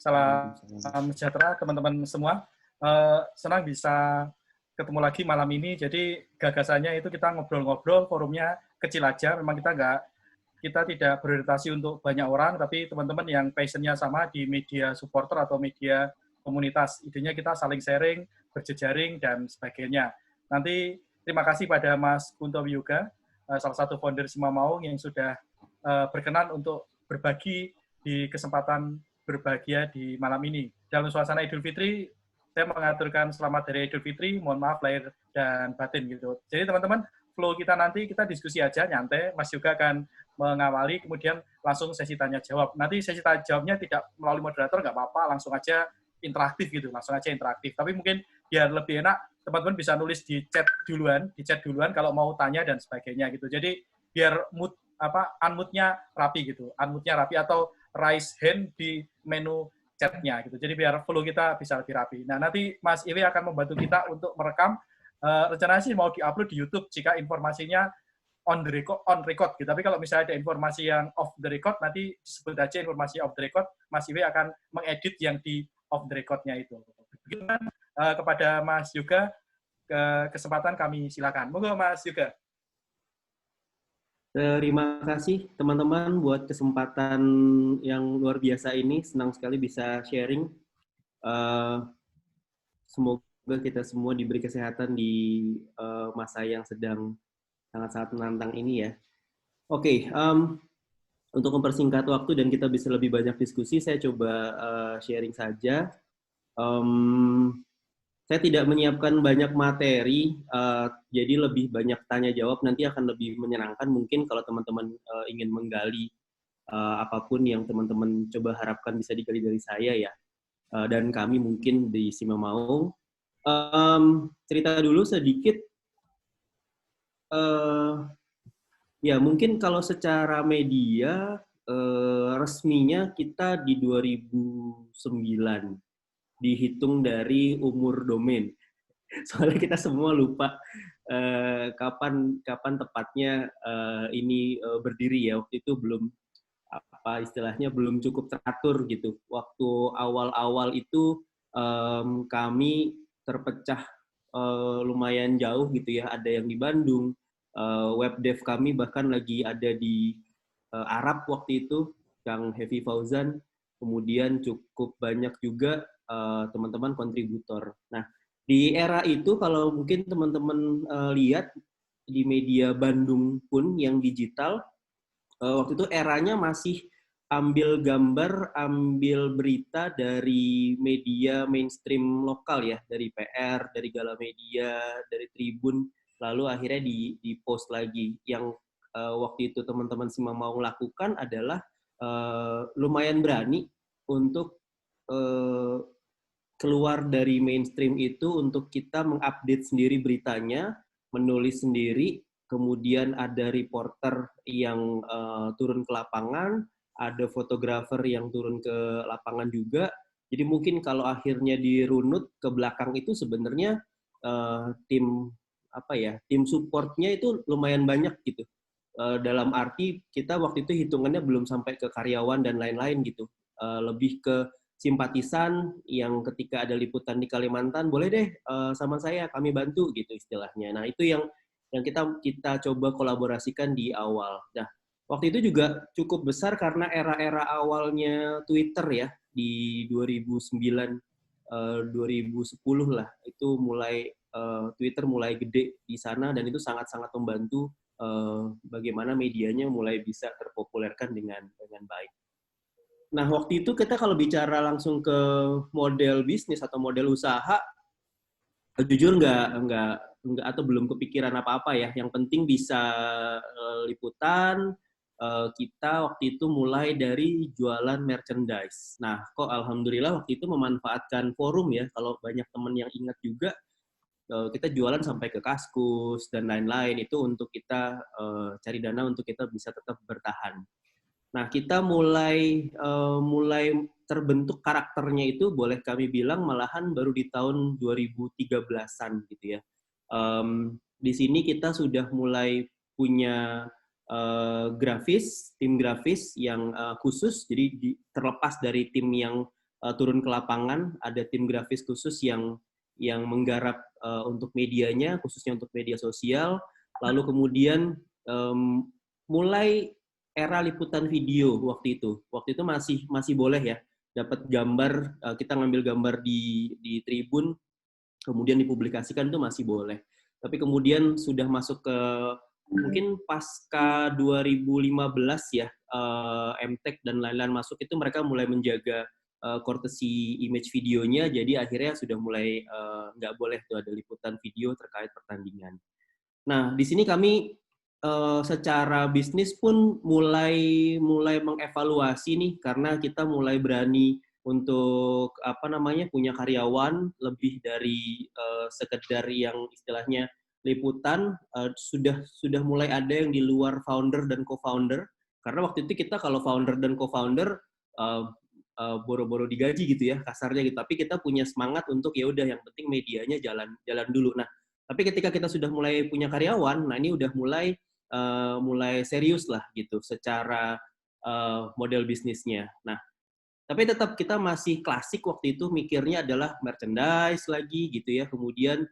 Salam sejahtera teman-teman semua. Senang bisa ketemu lagi malam ini. Jadi gagasannya itu kita ngobrol-ngobrol, forumnya kecil aja. Memang kita tidak berorientasi untuk banyak orang, tapi teman-teman yang passionnya sama di media supporter atau media komunitas. Idenya kita saling sharing, berjejaring, dan sebagainya. Nanti terima kasih pada Mas Kunto Wiyuga, salah satu founder Simamaung yang sudah berkenan untuk berbagi di kesempatan berbahagia di malam ini. Dalam suasana Idul Fitri, saya mengaturkan selamat dari Idul Fitri, mohon maaf lahir dan batin gitu. Jadi teman-teman, flow kita nanti kita diskusi aja, nyantai. Mas juga akan mengawali, kemudian langsung sesi tanya jawab. Nanti sesi tanya jawabnya tidak melalui moderator, nggak apa-apa, langsung aja interaktif gitu, langsung aja interaktif. Tapi mungkin biar lebih enak, teman-teman bisa nulis di chat duluan kalau mau tanya dan sebagainya gitu. Jadi biar unmute-nya rapi gitu, unmute-nya rapi atau raise hand di menu chatnya gitu. Jadi biar flow kita bisa lebih rapi. Nah, nanti Mas Iwi akan membantu kita untuk merekam. Rencananya sih mau diupload di YouTube jika informasinya on record gitu. Tapi kalau misalnya ada informasi yang off the record, nanti sebut aja informasi off the record. Mas Iwi akan mengedit yang di off the record-nya itu. Begitu kan kepada Mas Yuga, kesempatan kami silakan. Monggo Mas Yuga. Terima kasih teman-teman buat kesempatan yang luar biasa ini. Senang sekali bisa sharing. Semoga kita semua diberi kesehatan di masa yang sedang sangat-sangat menantang ini ya. Oke, untuk mempersingkat waktu dan kita bisa lebih banyak diskusi, saya coba sharing saja. Saya tidak menyiapkan banyak materi, jadi lebih banyak tanya jawab, nanti akan lebih menyenangkan mungkin kalau teman-teman ingin menggali apapun yang teman-teman coba harapkan bisa digali dari saya ya, dan kami mungkin di Simamaung. Cerita dulu sedikit, ya mungkin kalau secara media, resminya kita di 2009, dihitung dari umur domain. Soalnya kita semua lupa kapan tepatnya ini berdiri ya. Waktu itu belum istilahnya belum cukup teratur gitu. Waktu awal-awal itu kami terpecah lumayan jauh gitu ya. Ada yang di Bandung, web dev kami bahkan lagi ada di Arab waktu itu, Kang Heavy Fauzan. Kemudian cukup banyak juga teman-teman kontributor. Nah, di era itu kalau mungkin teman-teman lihat di media Bandung pun yang digital, waktu itu eranya masih ambil gambar, ambil berita dari media mainstream lokal ya, dari PR, dari Galamedia, dari Tribun, lalu akhirnya di post lagi. Yang waktu itu teman-teman Simamaung lakukan adalah lumayan berani untuk keluar dari mainstream itu untuk kita mengupdate sendiri beritanya, menulis sendiri, kemudian ada reporter yang turun ke lapangan, ada fotografer yang turun ke lapangan juga. Jadi mungkin kalau akhirnya dirunut ke belakang itu sebenarnya tim supportnya itu lumayan banyak gitu. Dalam arti kita waktu itu hitungannya belum sampai ke karyawan dan lain-lain gitu. Lebih ke simpatisan yang ketika ada liputan di Kalimantan, boleh deh sama saya, kami bantu gitu istilahnya. Nah itu yang kita coba kolaborasikan di awal. Nah waktu itu juga cukup besar karena era-era awalnya Twitter ya, di 2009, 2010 lah, itu mulai Twitter mulai gede di sana dan itu sangat-sangat membantu bagaimana medianya mulai bisa terpopulerkan dengan baik. Nah, waktu itu kita kalau bicara langsung ke model bisnis atau model usaha, jujur nggak atau belum kepikiran apa-apa ya. Yang penting bisa liputan. Kita waktu itu mulai dari jualan merchandise. Nah, kok alhamdulillah waktu itu memanfaatkan forum ya. Kalau banyak teman yang ingat juga, kita jualan sampai ke Kaskus dan lain-lain itu untuk kita cari dana untuk kita bisa tetap bertahan. Nah, kita mulai terbentuk karakternya itu boleh kami bilang malahan baru di tahun 2013-an gitu ya. Di sini kita sudah mulai punya tim grafis yang khusus, jadi terlepas dari tim yang turun ke lapangan, ada tim grafis khusus yang menggarap untuk medianya, khususnya untuk media sosial. Lalu kemudian mulai era liputan video waktu itu. Waktu itu masih boleh ya dapat gambar, kita ngambil gambar di Tribun, kemudian dipublikasikan itu masih boleh. Tapi kemudian sudah masuk ke mungkin pasca 2015 ya, MTech dan lain-lain masuk, itu mereka mulai menjaga courtesy image videonya, jadi akhirnya sudah mulai nggak boleh tuh ada liputan video terkait pertandingan. Nah, di sini kami secara bisnis pun mulai mengevaluasi nih, karena kita mulai berani untuk punya karyawan lebih dari sekedar yang istilahnya liputan. Sudah mulai ada yang di luar founder dan co-founder, karena waktu itu kita kalau founder dan co-founder boro-boro digaji gitu ya kasarnya gitu, tapi kita punya semangat untuk ya udah yang penting medianya jalan dulu. Nah, tapi ketika kita sudah mulai punya karyawan, nah ini udah mulai serius lah gitu secara model bisnisnya. Nah, tapi tetap kita masih klasik waktu itu, mikirnya adalah merchandise lagi gitu ya, kemudian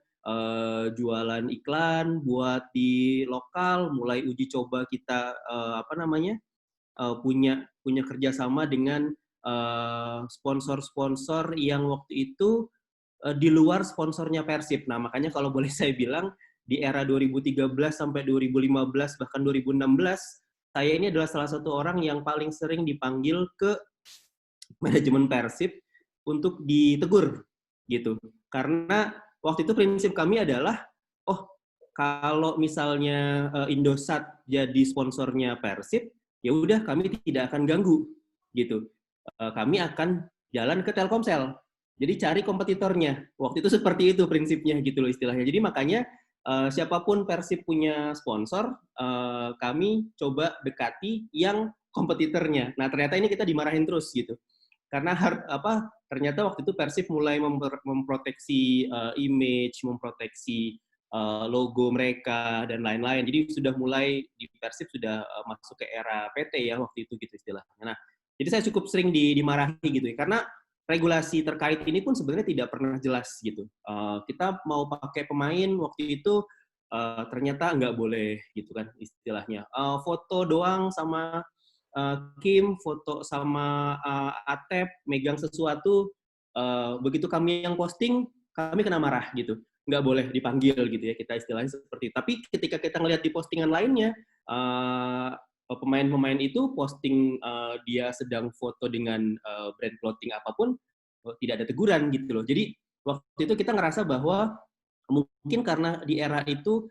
jualan iklan buat di lokal, mulai uji coba kita punya kerjasama dengan sponsor-sponsor yang waktu itu di luar sponsornya Persib. Nah, makanya kalau boleh saya bilang, di era 2013 sampai 2015, bahkan 2016, saya ini adalah salah satu orang yang paling sering dipanggil ke manajemen Persib untuk ditegur, gitu. Karena waktu itu prinsip kami adalah, oh, kalau misalnya Indosat jadi sponsornya Persib, ya udah kami tidak akan ganggu, gitu. Kami akan jalan ke Telkomsel. Jadi cari kompetitornya. Waktu itu seperti itu prinsipnya gitu loh istilahnya. Jadi makanya siapapun Persib punya sponsor, kami coba dekati yang kompetitornya. Nah, ternyata ini kita dimarahin terus gitu. Karena ternyata waktu itu Persib mulai memproteksi image, memproteksi logo mereka dan lain-lain. Jadi sudah mulai di Persib sudah masuk ke era PT ya waktu itu gitu istilahnya. Nah, jadi saya cukup sering dimarahi gitu ya, karena regulasi terkait ini pun sebenarnya tidak pernah jelas gitu. Kita mau pakai pemain waktu itu ternyata nggak boleh gitu kan istilahnya. Foto doang sama Kim, foto sama Atep, megang sesuatu, begitu kami yang posting, kami kena marah gitu. Nggak boleh dipanggil gitu ya, kita istilahnya seperti itu. Tapi ketika kita ngelihat di postingan lainnya, pemain-pemain itu posting dia sedang foto dengan brand clothing apapun, tidak ada teguran gitu loh. Jadi waktu itu kita ngerasa bahwa mungkin karena di era itu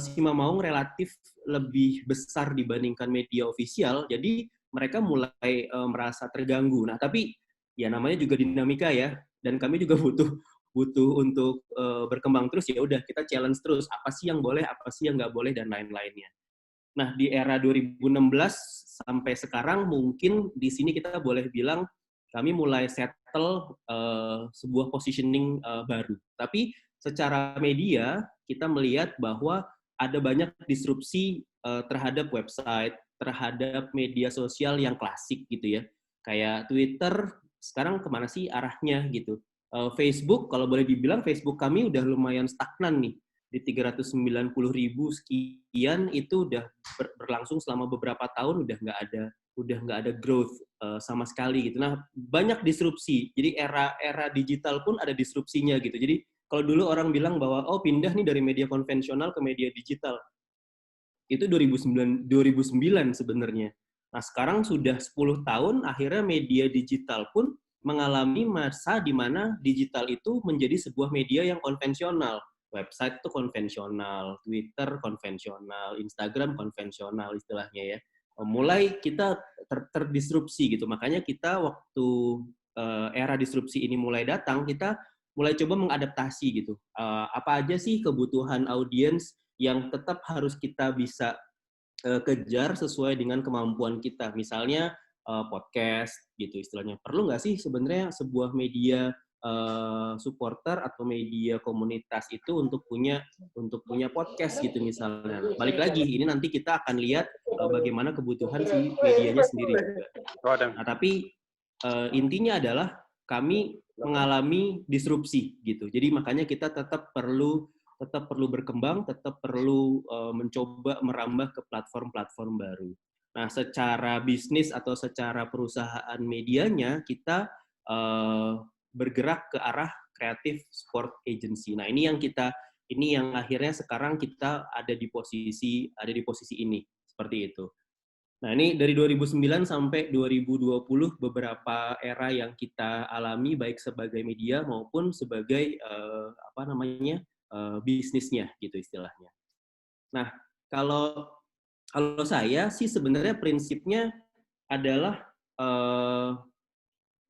Sima Maung relatif lebih besar dibandingkan media ofisial, jadi mereka mulai merasa terganggu. Nah, tapi ya namanya juga dinamika ya, dan kami juga butuh untuk berkembang terus. Ya udah, kita challenge terus, apa sih yang boleh, apa sih yang nggak boleh, dan lain-lainnya. Nah, di era 2016 sampai sekarang mungkin di sini kita boleh bilang kami mulai settle sebuah positioning baru. Tapi secara media kita melihat bahwa ada banyak disrupsi terhadap website, terhadap media sosial yang klasik gitu ya. Kayak Twitter sekarang kemana sih arahnya gitu. Facebook, kalau boleh dibilang Facebook kami udah lumayan stagnan nih. Di 390.000 sekian, itu udah berlangsung selama beberapa tahun, udah nggak ada growth sama sekali gitu. Nah, banyak disrupsi. Jadi era digital pun ada disrupsinya gitu. Jadi kalau dulu orang bilang bahwa oh pindah nih dari media konvensional ke media digital, itu 2009 sebenarnya. Nah, sekarang sudah 10 tahun, akhirnya media digital pun mengalami masa di mana digital itu menjadi sebuah media yang konvensional. Website itu konvensional, Twitter konvensional, Instagram konvensional istilahnya ya. Mulai kita terdisrupsi gitu. Makanya kita waktu era disrupsi ini mulai datang, kita mulai coba mengadaptasi gitu. Apa aja sih kebutuhan audiens yang tetap harus kita bisa kejar sesuai dengan kemampuan kita. Misalnya podcast gitu istilahnya. Perlu nggak sih sebenarnya sebuah media supporter atau media komunitas itu untuk punya podcast gitu misalnya. Balik lagi, ini nanti kita akan lihat bagaimana kebutuhan si medianya sendiri juga. Nah, tapi intinya adalah kami mengalami disrupsi gitu. Jadi makanya kita tetap perlu berkembang, tetap perlu mencoba merambah ke platform-platform baru. Nah, secara bisnis atau secara perusahaan medianya kita bergerak ke arah creative sport agency. Nah, ini yang akhirnya sekarang kita ada di posisi ini seperti itu. Nah, ini dari 2009 sampai 2020 beberapa era yang kita alami baik sebagai media maupun sebagai bisnisnya gitu istilahnya. Nah, kalau saya sih sebenarnya prinsipnya adalah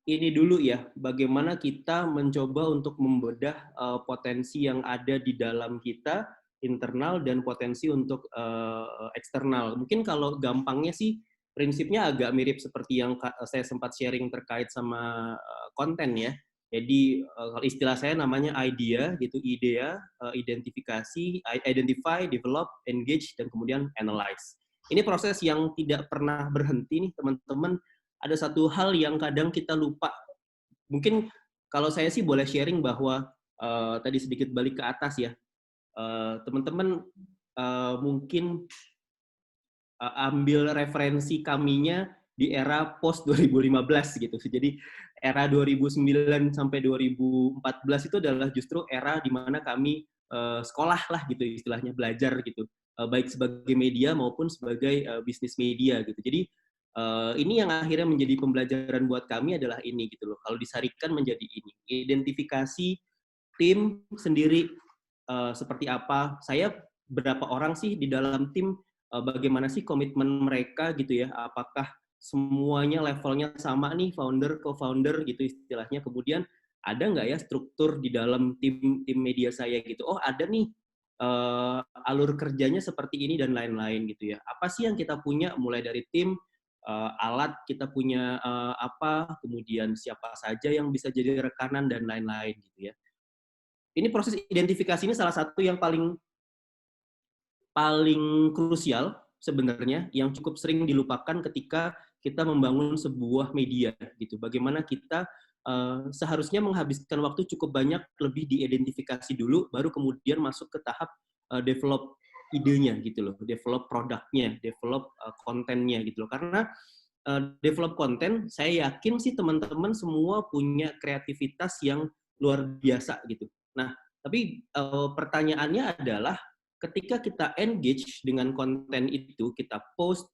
ini dulu ya, bagaimana kita mencoba untuk membedah potensi yang ada di dalam kita, internal dan potensi untuk eksternal. Mungkin kalau gampangnya sih, prinsipnya agak mirip seperti yang saya sempat sharing terkait sama konten ya. Jadi kalau istilah saya namanya idea gitu, idea, identifikasi, identify, develop, engage, dan kemudian analyze. Ini proses yang tidak pernah berhenti nih teman-teman. Ada satu hal yang kadang kita lupa. Mungkin kalau saya sih boleh sharing bahwa tadi sedikit balik ke atas ya. Teman-teman mungkin ambil referensi kaminya di era post 2015 gitu. Jadi era 2009 sampai 2014 itu adalah justru era di mana kami sekolah lah gitu istilahnya, belajar gitu. Baik sebagai media maupun sebagai bisnis media gitu. Jadi ini yang akhirnya menjadi pembelajaran buat kami adalah ini gitu loh. Kalau disarikan menjadi ini, identifikasi tim sendiri seperti apa. Saya berapa orang sih di dalam tim, bagaimana sih komitmen mereka gitu ya. Apakah semuanya levelnya sama nih, founder, co-founder gitu istilahnya. Kemudian ada nggak ya struktur di dalam tim media saya gitu. Oh ada nih alur kerjanya seperti ini dan lain-lain gitu ya. Apa sih yang kita punya mulai dari tim, alat kita punya apa, kemudian siapa saja yang bisa jadi rekanan dan lain-lain gitu ya. Ini proses identifikasi ini salah satu yang paling krusial sebenarnya, yang cukup sering dilupakan ketika kita membangun sebuah media gitu. Bagaimana kita seharusnya menghabiskan waktu cukup banyak lebih diidentifikasi dulu, baru kemudian masuk ke tahap develop idenya gitu loh, develop produknya, develop kontennya gitu loh. Karena develop konten, saya yakin sih teman-teman semua punya kreativitas yang luar biasa gitu. Nah, tapi pertanyaannya adalah ketika kita engage dengan konten itu, kita post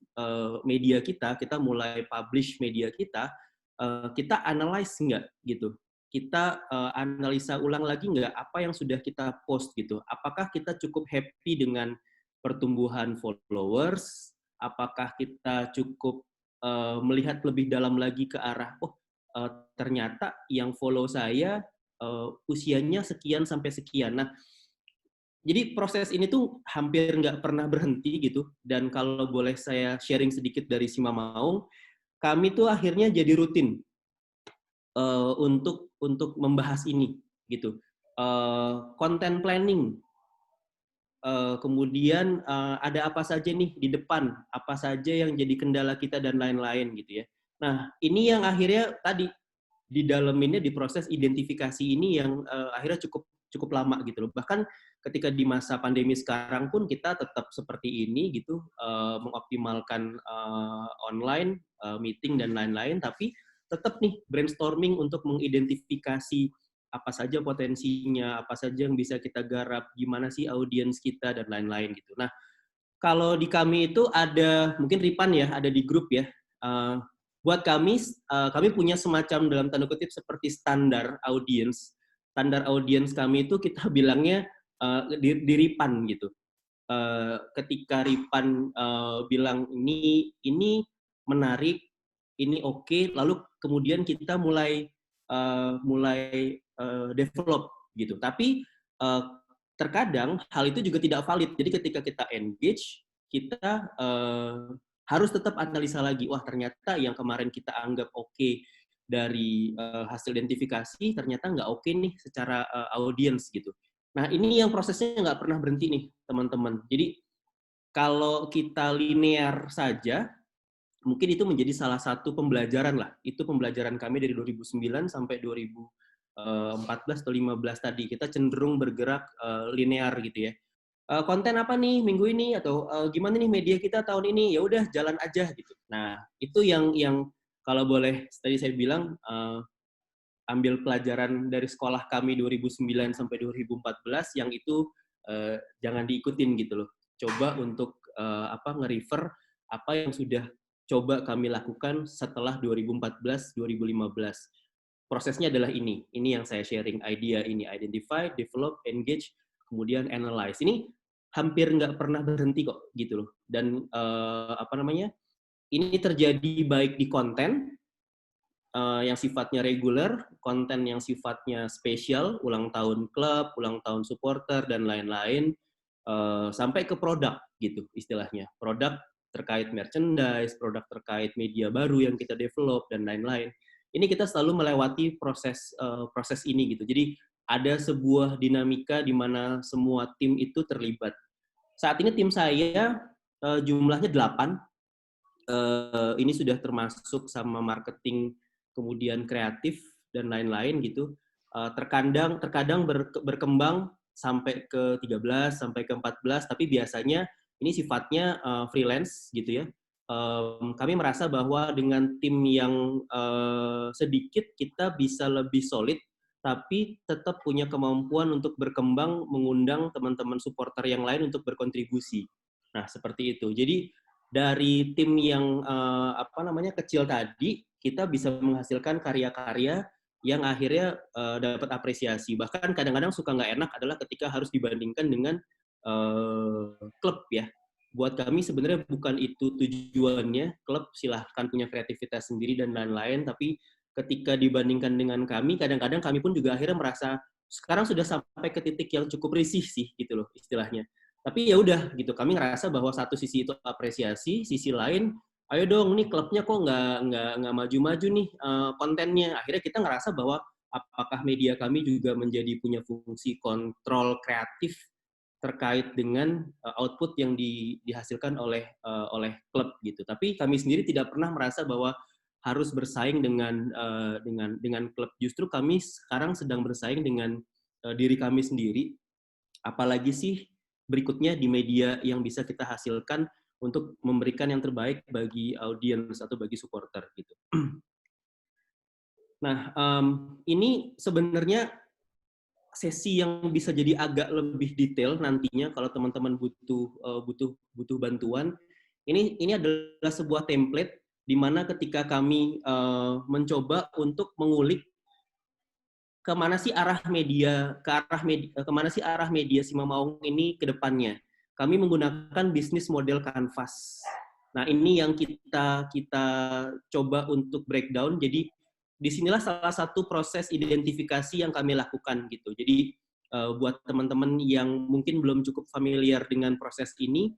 media kita mulai publish media kita analyze nggak gitu? Kita analisa ulang lagi nggak apa yang sudah kita post gitu? Apakah kita cukup happy dengan pertumbuhan followers? Apakah kita cukup melihat lebih dalam lagi ke arah, ternyata yang follow saya usianya sekian sampai sekian. Nah, jadi proses ini tuh hampir nggak pernah berhenti gitu. Dan kalau boleh saya sharing sedikit dari Simamaung, kami tuh akhirnya jadi rutin untuk membahas ini gitu. Content planning, kemudian ada apa saja nih di depan, apa saja yang jadi kendala kita dan lain-lain gitu ya. Nah, ini yang akhirnya tadi di dalam ini di proses identifikasi ini yang akhirnya cukup lama gitu loh. Bahkan ketika di masa pandemi sekarang pun kita tetap seperti ini gitu, mengoptimalkan online meeting dan lain-lain, tapi tetap nih brainstorming untuk mengidentifikasi apa saja potensinya, apa saja yang bisa kita garap, gimana sih audiens kita dan lain-lain gitu. Nah, kalau di kami itu ada, mungkin Ripan ya, ada di grup ya. Buat kami punya semacam dalam tanda kutip seperti standar audiens. Standar audiens kami itu kita bilangnya di Ripan gitu. Ketika Ripan bilang ini menarik, ini oke, lalu kemudian kita mulai develop gitu. Tapi terkadang hal itu juga tidak valid. Jadi ketika kita engage, kita harus tetap analisa lagi. Wah, ternyata yang kemarin kita anggap oke dari hasil identifikasi, ternyata nggak oke nih secara audience gitu. Nah, ini yang prosesnya nggak pernah berhenti nih, teman-teman. Jadi kalau kita linear saja, mungkin itu menjadi salah satu pembelajaran lah. Itu pembelajaran kami dari 2009 sampai 2014 atau 15 tadi. Kita cenderung bergerak linear gitu ya. Konten apa nih minggu ini, atau gimana nih media kita tahun ini, ya udah jalan aja gitu. Nah itu yang kalau boleh tadi saya bilang, ambil pelajaran dari sekolah kami 2009 sampai 2014 yang itu jangan diikutin gitu loh. Coba untuk nge-refer apa yang sudah coba kami lakukan setelah 2014 2015. Prosesnya adalah ini yang saya sharing, idea ini: identify, develop, engage, kemudian analyze. Ini hampir nggak pernah berhenti kok gitu loh. Dan ini terjadi baik di konten yang sifatnya reguler, konten yang sifatnya spesial, ulang tahun klub, ulang tahun supporter, dan lain-lain, sampai ke produk gitu istilahnya. Produk terkait merchandise, produk terkait media baru yang kita develop, dan lain-lain. Ini kita selalu melewati proses ini gitu. Jadi ada sebuah dinamika di mana semua tim itu terlibat. Saat ini tim saya jumlahnya 8. Ini sudah termasuk sama marketing, kemudian kreatif, dan lain-lain gitu. Terkadang berkembang sampai ke 13, sampai ke 14, tapi biasanya ini sifatnya freelance gitu ya. Kami merasa bahwa dengan tim yang sedikit kita bisa lebih solid, tapi tetap punya kemampuan untuk berkembang, mengundang teman-teman supporter yang lain untuk berkontribusi. Nah, seperti itu. Jadi dari tim yang kecil tadi, kita bisa menghasilkan karya-karya yang akhirnya dapat apresiasi. Bahkan kadang-kadang suka nggak enak adalah ketika harus dibandingkan dengan klub ya. Buat kami sebenarnya bukan itu tujuannya. Klub silahkan punya kreativitas sendiri dan lain-lain, tapi ketika dibandingkan dengan kami, kadang-kadang kami pun juga akhirnya merasa sekarang sudah sampai ke titik yang cukup risih sih gitu loh istilahnya. Tapi ya udah gitu, kami ngerasa bahwa satu sisi itu apresiasi, sisi lain ayo dong nih klubnya kok nggak maju-maju nih kontennya. Akhirnya kita ngerasa bahwa apakah media kami juga menjadi punya fungsi kontrol kreatif terkait dengan output yang dihasilkan oleh klub gitu. Tapi kami sendiri tidak pernah merasa bahwa harus bersaing dengan klub. Justru kami sekarang sedang bersaing dengan diri kami sendiri. Apalagi sih berikutnya di media yang bisa kita hasilkan untuk memberikan yang terbaik bagi audiens atau bagi supporter gitu. Nah, ini sebenarnya sesi yang bisa jadi agak lebih detail nantinya kalau teman-teman butuh bantuan. Ini adalah sebuah template di mana ketika kami mencoba untuk mengulik kemana sih arah media, kemana sih arah media Simamaung ini ke depannya. Kami menggunakan bisnis model canvas. Nah, ini yang kita coba untuk breakdown. Jadi disinilah salah satu proses identifikasi yang kami lakukan gitu. Jadi buat teman-teman yang mungkin belum cukup familiar dengan proses ini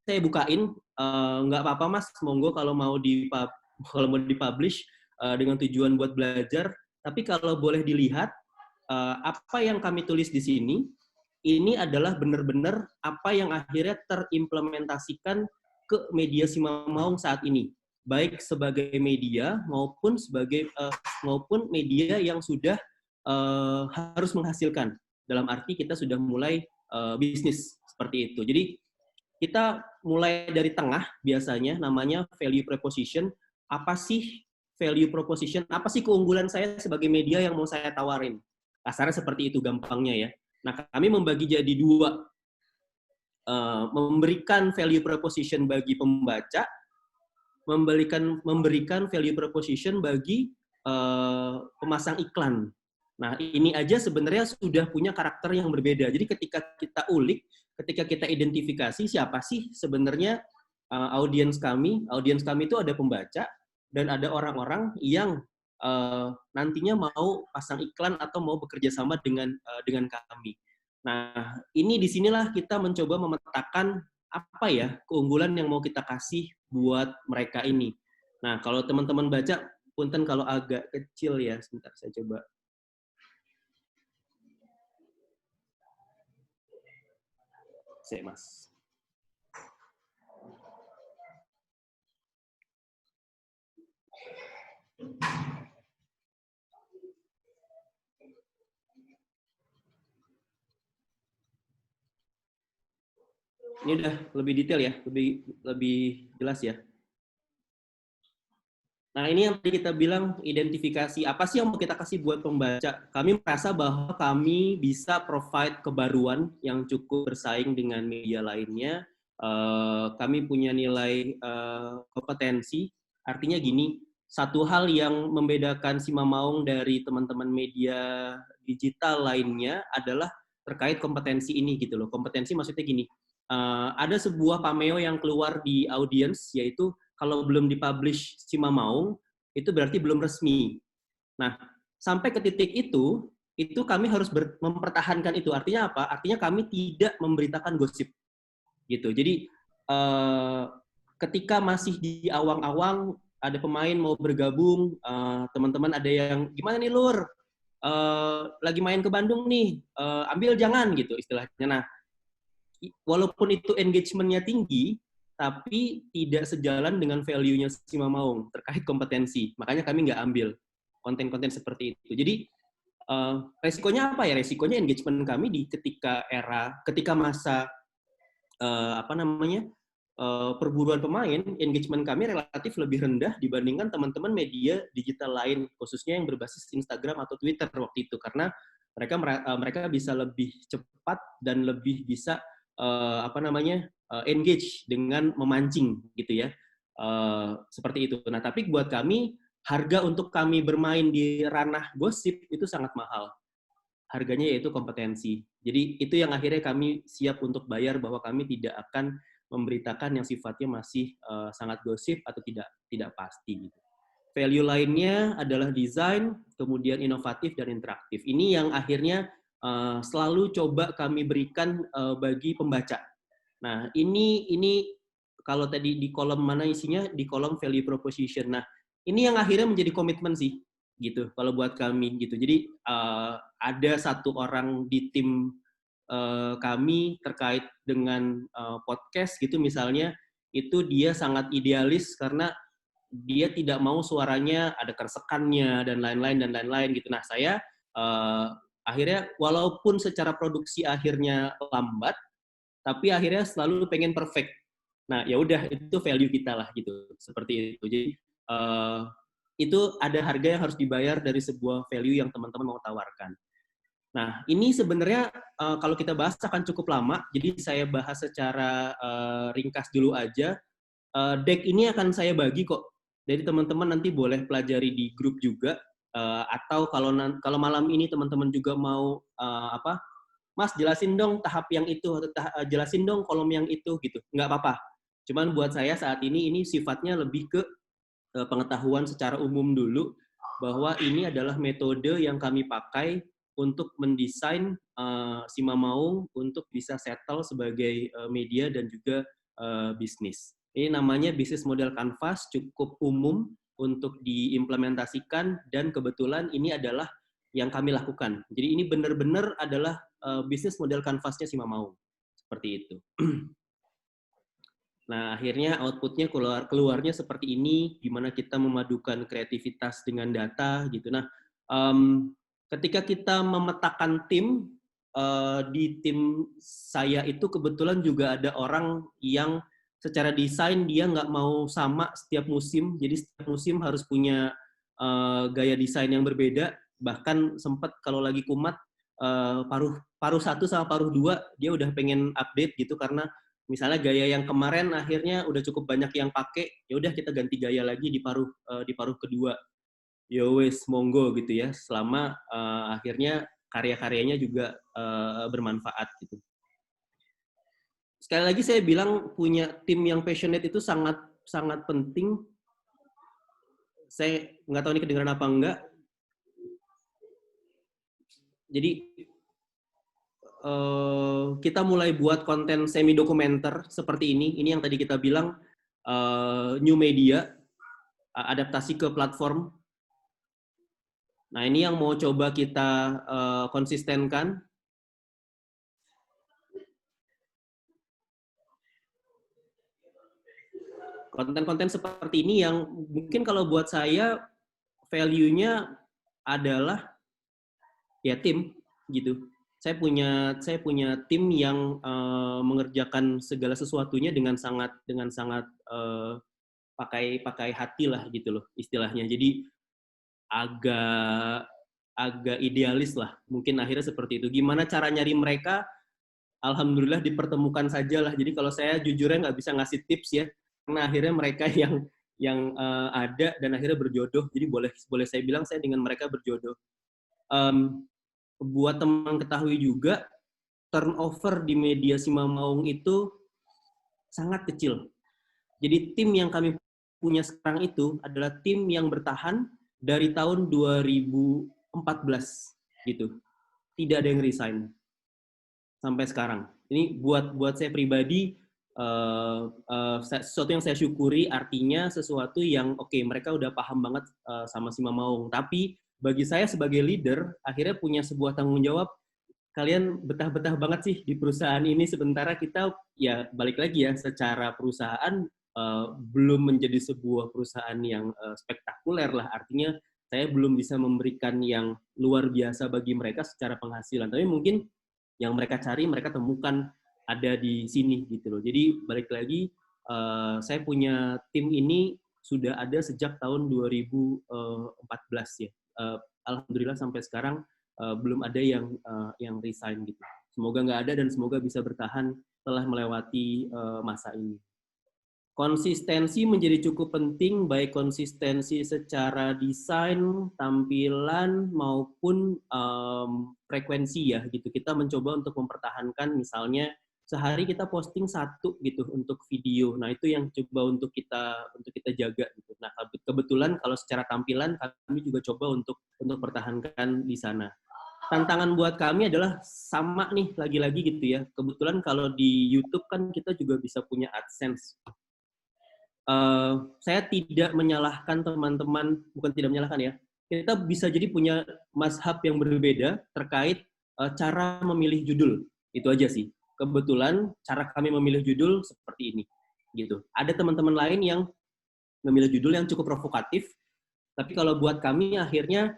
saya bukain, nggak apa-apa Mas, monggo kalau mau dipublish dengan tujuan buat belajar. Tapi kalau boleh dilihat, apa yang kami tulis di sini, ini adalah benar-benar apa yang akhirnya terimplementasikan ke media Simamaung saat ini, baik sebagai media maupun maupun media yang sudah harus menghasilkan. Dalam arti kita sudah mulai bisnis seperti itu. Jadi kita mulai dari tengah biasanya, namanya value proposition. Apa sih value proposition? Apa sih keunggulan saya sebagai media yang mau saya tawarin? Kasarnya seperti itu gampangnya ya. Nah, kami membagi jadi dua. Memberikan value proposition bagi pembaca, memberikan value proposition bagi pemasang iklan. Nah, ini aja sebenarnya sudah punya karakter yang berbeda. Jadi ketika kita ulik, ketika kita identifikasi siapa sih sebenarnya audiens kami itu ada pembaca dan ada orang-orang yang nantinya mau pasang iklan atau mau bekerja sama dengan kami. Nah, ini disinilah kita mencoba memetakan apa ya keunggulan yang mau kita kasih buat mereka ini. Nah, kalau teman-teman baca, punten kalau agak kecil ya, sebentar saya coba. Mas. Ini udah lebih detail ya, lebih jelas ya. Nah, ini yang tadi kita bilang identifikasi. Apa sih yang mau kita kasih buat pembaca? Kami merasa bahwa kami bisa provide kebaruan yang cukup bersaing dengan media lainnya. Kami punya nilai kompetensi. Artinya gini, satu hal yang membedakan Simamaung dari teman-teman media digital lainnya adalah terkait kompetensi ini gitu loh. Kompetensi maksudnya gini, ada sebuah pameo yang keluar di audiens, yaitu kalau belum dipublish Simamaung, itu berarti belum resmi. Nah, sampai ke titik itu kami harus mempertahankan itu. Artinya apa? Artinya kami tidak memberitakan gosip. Gitu. Jadi, ketika masih di awang-awang, ada pemain mau bergabung, teman-teman ada yang, gimana nih Lur? Lagi main ke Bandung nih, ambil jangan gitu istilahnya. Nah, walaupun itu engagement-nya tinggi, tapi tidak sejalan dengan value-nya Simamaung terkait kompetensi. Makanya kami nggak ambil konten-konten seperti itu. Jadi resikonya apa ya? Resikonya engagement kami di ketika masa perburuan pemain, engagement kami relatif lebih rendah dibandingkan teman-teman media digital lain, khususnya yang berbasis Instagram atau Twitter waktu itu, karena mereka bisa lebih cepat dan lebih bisa engage dengan memancing gitu ya, seperti itu. Nah, tapi buat kami harga untuk kami bermain di ranah gosip itu sangat mahal. Harganya yaitu kompetensi. Jadi itu yang akhirnya kami siap untuk bayar, bahwa kami tidak akan memberitakan yang sifatnya masih sangat gosip atau tidak pasti gitu. Value lainnya adalah desain, kemudian inovatif dan interaktif. Ini yang akhirnya selalu coba kami berikan bagi pembaca. Nah, ini kalau tadi di kolom mana isinya, di kolom value proposition. Nah, ini yang akhirnya menjadi komitmen sih, gitu. Kalau buat kami gitu. Jadi ada satu orang di tim kami terkait dengan podcast gitu misalnya, itu dia sangat idealis karena dia tidak mau suaranya ada kersekannya dan lain-lain gitu. Nah, saya akhirnya walaupun secara produksi akhirnya lambat, tapi akhirnya selalu pengen perfect. Nah, ya udah itu value kita lah gitu, seperti itu. Jadi itu ada harga yang harus dibayar dari sebuah value yang teman-teman mau tawarkan. Nah, ini sebenarnya kalau kita bahas akan cukup lama, jadi saya bahas secara ringkas dulu aja. Deck ini akan saya bagi kok. Jadi teman-teman nanti boleh pelajari di grup juga, atau kalau malam ini teman-teman juga mau Mas jelasin dong tahap yang itu, atau jelasin dong kolom yang itu gitu, nggak apa-apa. Cuman buat saya saat ini sifatnya lebih ke pengetahuan secara umum dulu, bahwa ini adalah metode yang kami pakai untuk mendesain Simamaung untuk bisa settle sebagai media dan juga bisnis. Ini namanya bisnis model canvas, cukup umum untuk diimplementasikan, dan kebetulan ini adalah yang kami lakukan. Jadi ini benar-benar adalah bisnis model canvasnya Simamaung. Seperti itu. Nah, akhirnya outputnya keluarnya seperti ini, gimana kita memadukan kreativitas dengan data gitu. Nah, ketika kita memetakan tim, di tim saya itu kebetulan juga ada orang yang secara desain dia nggak mau sama setiap musim, jadi setiap musim harus punya gaya desain yang berbeda. Bahkan sempat kalau lagi kumat, paruh 1 sama paruh 2 dia udah pengen update gitu, karena misalnya gaya yang kemarin akhirnya udah cukup banyak yang pakai, ya udah kita ganti gaya lagi di paruh kedua. Ya wes, monggo gitu ya, selama akhirnya karya-karyanya juga bermanfaat gitu. Sekali lagi saya bilang punya tim yang passionate itu sangat sangat penting. Saya nggak tahu ini kedengeran apa enggak. Jadi kita mulai buat konten semi dokumenter seperti ini. Ini yang tadi kita bilang new media, adaptasi ke platform. Nah, ini yang mau coba kita konsistenkan. Konten-konten seperti ini yang mungkin kalau buat saya value-nya adalah ya tim gitu. Saya punya tim yang mengerjakan segala sesuatunya dengan sangat pakai hati lah gitu loh istilahnya. Jadi agak agak idealis lah. Mungkin akhirnya seperti itu. Gimana cara nyari mereka? Alhamdulillah dipertemukan saja lah. Jadi kalau saya jujurnya nggak bisa ngasih tips ya, karena akhirnya mereka yang ada dan akhirnya berjodoh. Jadi boleh saya bilang saya dengan mereka berjodoh. Buat teman ketahui juga, turnover di media Simamaung itu sangat kecil. Jadi tim yang kami punya sekarang itu adalah tim yang bertahan dari tahun 2014 gitu. Tidak ada yang resign sampai sekarang. Ini buat saya pribadi sesuatu yang saya syukuri, artinya sesuatu yang oke, mereka udah paham banget sama Simamaung. Tapi bagi saya sebagai leader akhirnya punya sebuah tanggung jawab. Kalian betah-betah banget sih di perusahaan ini, sementara kita ya balik lagi ya, secara perusahaan belum menjadi sebuah perusahaan yang spektakuler lah, artinya saya belum bisa memberikan yang luar biasa bagi mereka secara penghasilan, tapi mungkin yang mereka cari mereka temukan ada di sini gitu loh. Jadi balik lagi, saya punya tim ini sudah ada sejak tahun 2014 ya. Alhamdulillah sampai sekarang belum ada yang resign gitu. Semoga nggak ada dan semoga bisa bertahan setelah melewati masa ini. Konsistensi menjadi cukup penting, baik konsistensi secara desain, tampilan, maupun frekuensi ya gitu. Kita mencoba untuk mempertahankan, misalnya sehari kita posting 1 gitu untuk video. Nah itu yang coba untuk kita jaga gitu. Nah kebetulan kalau secara tampilan kami juga coba untuk pertahankan di sana. Tantangan buat kami adalah sama nih lagi-lagi gitu ya. Kebetulan kalau di YouTube kan kita juga bisa punya AdSense. Saya tidak menyalahkan teman-teman, bukan tidak menyalahkan ya. Kita bisa jadi punya mazhab yang berbeda terkait cara memilih judul. Itu aja sih. Kebetulan cara kami memilih judul seperti ini. Gitu. Ada teman-teman lain yang memilih judul yang cukup provokatif, tapi kalau buat kami akhirnya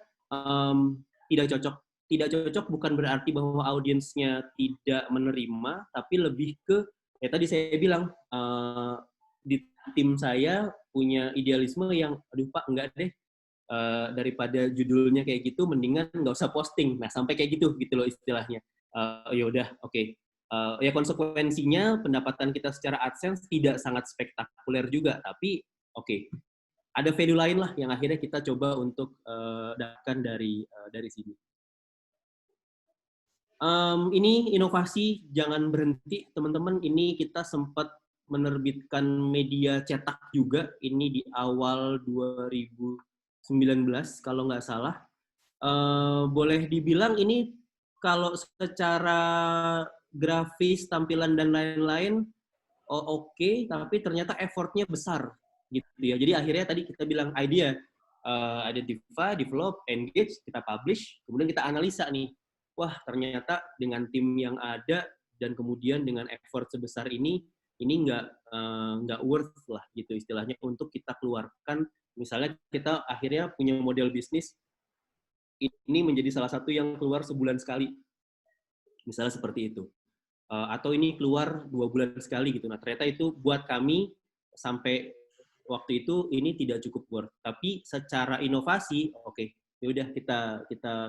tidak cocok. Tidak cocok bukan berarti bahwa audiensnya tidak menerima, tapi lebih ke, ya tadi saya bilang, di tim saya punya idealisme yang, aduh Pak, enggak deh, daripada judulnya kayak gitu, mendingan nggak usah posting. Nah, sampai kayak gitu loh istilahnya. Ya udah, oke. Ya konsekuensinya pendapatan kita secara AdSense tidak sangat spektakuler juga, tapi oke. Ada value lain lah yang akhirnya kita coba untuk dapatkan dari sini. Ini inovasi, jangan berhenti teman-teman. Ini kita sempat menerbitkan media cetak juga, ini di awal 2019 kalau nggak salah. Boleh dibilang ini kalau secara grafis, tampilan, dan lain-lain oke, tapi ternyata effortnya besar gitu ya. Jadi akhirnya tadi kita bilang idea, identify, develop, engage, kita publish, kemudian kita analisa nih. Wah, ternyata dengan tim yang ada dan kemudian dengan effort sebesar ini nggak worth lah gitu istilahnya untuk kita keluarkan. Misalnya kita akhirnya punya model bisnis ini menjadi salah satu yang keluar sebulan sekali, misalnya seperti itu, atau ini keluar 2 bulan sekali gitu. Nah ternyata itu buat kami sampai waktu itu ini tidak cukup worth. Tapi secara inovasi, oke, ya udah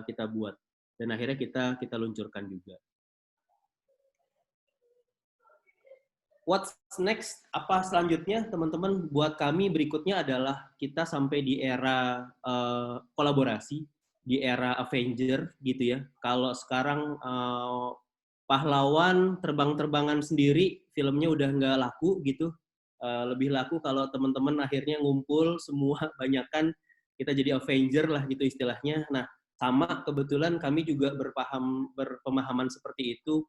kita buat dan akhirnya kita luncurkan juga. What's next? Apa selanjutnya, teman-teman? Buat kami berikutnya adalah kita sampai di era kolaborasi, di era Avenger gitu ya. Kalau sekarang pahlawan terbang-terbangan sendiri, filmnya udah nggak laku gitu. Lebih laku kalau teman-teman akhirnya ngumpul semua, banyakkan kita jadi Avenger lah gitu istilahnya. Nah, sama kebetulan kami juga berpemahaman seperti itu,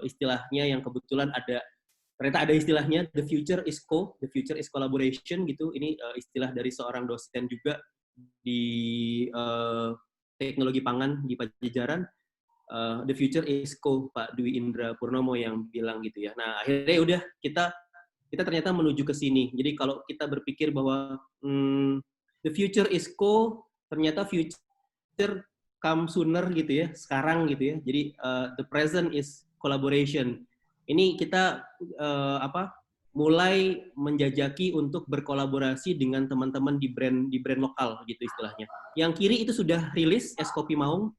istilahnya yang kebetulan ternyata ada istilahnya the future is collaboration gitu. Ini istilah dari seorang dosen juga di teknologi pangan di Pajajaran. The future is Pak Dwi Indra Purnomo yang bilang gitu ya. Nah akhirnya udah kita ternyata menuju ke sini. Jadi kalau kita berpikir bahwa the future is ternyata future come sooner gitu ya, sekarang gitu ya. Jadi the present is collaboration. Ini kita mulai menjajaki untuk berkolaborasi dengan teman-teman di brand lokal gitu istilahnya. Yang kiri itu sudah rilis es kopi Maung,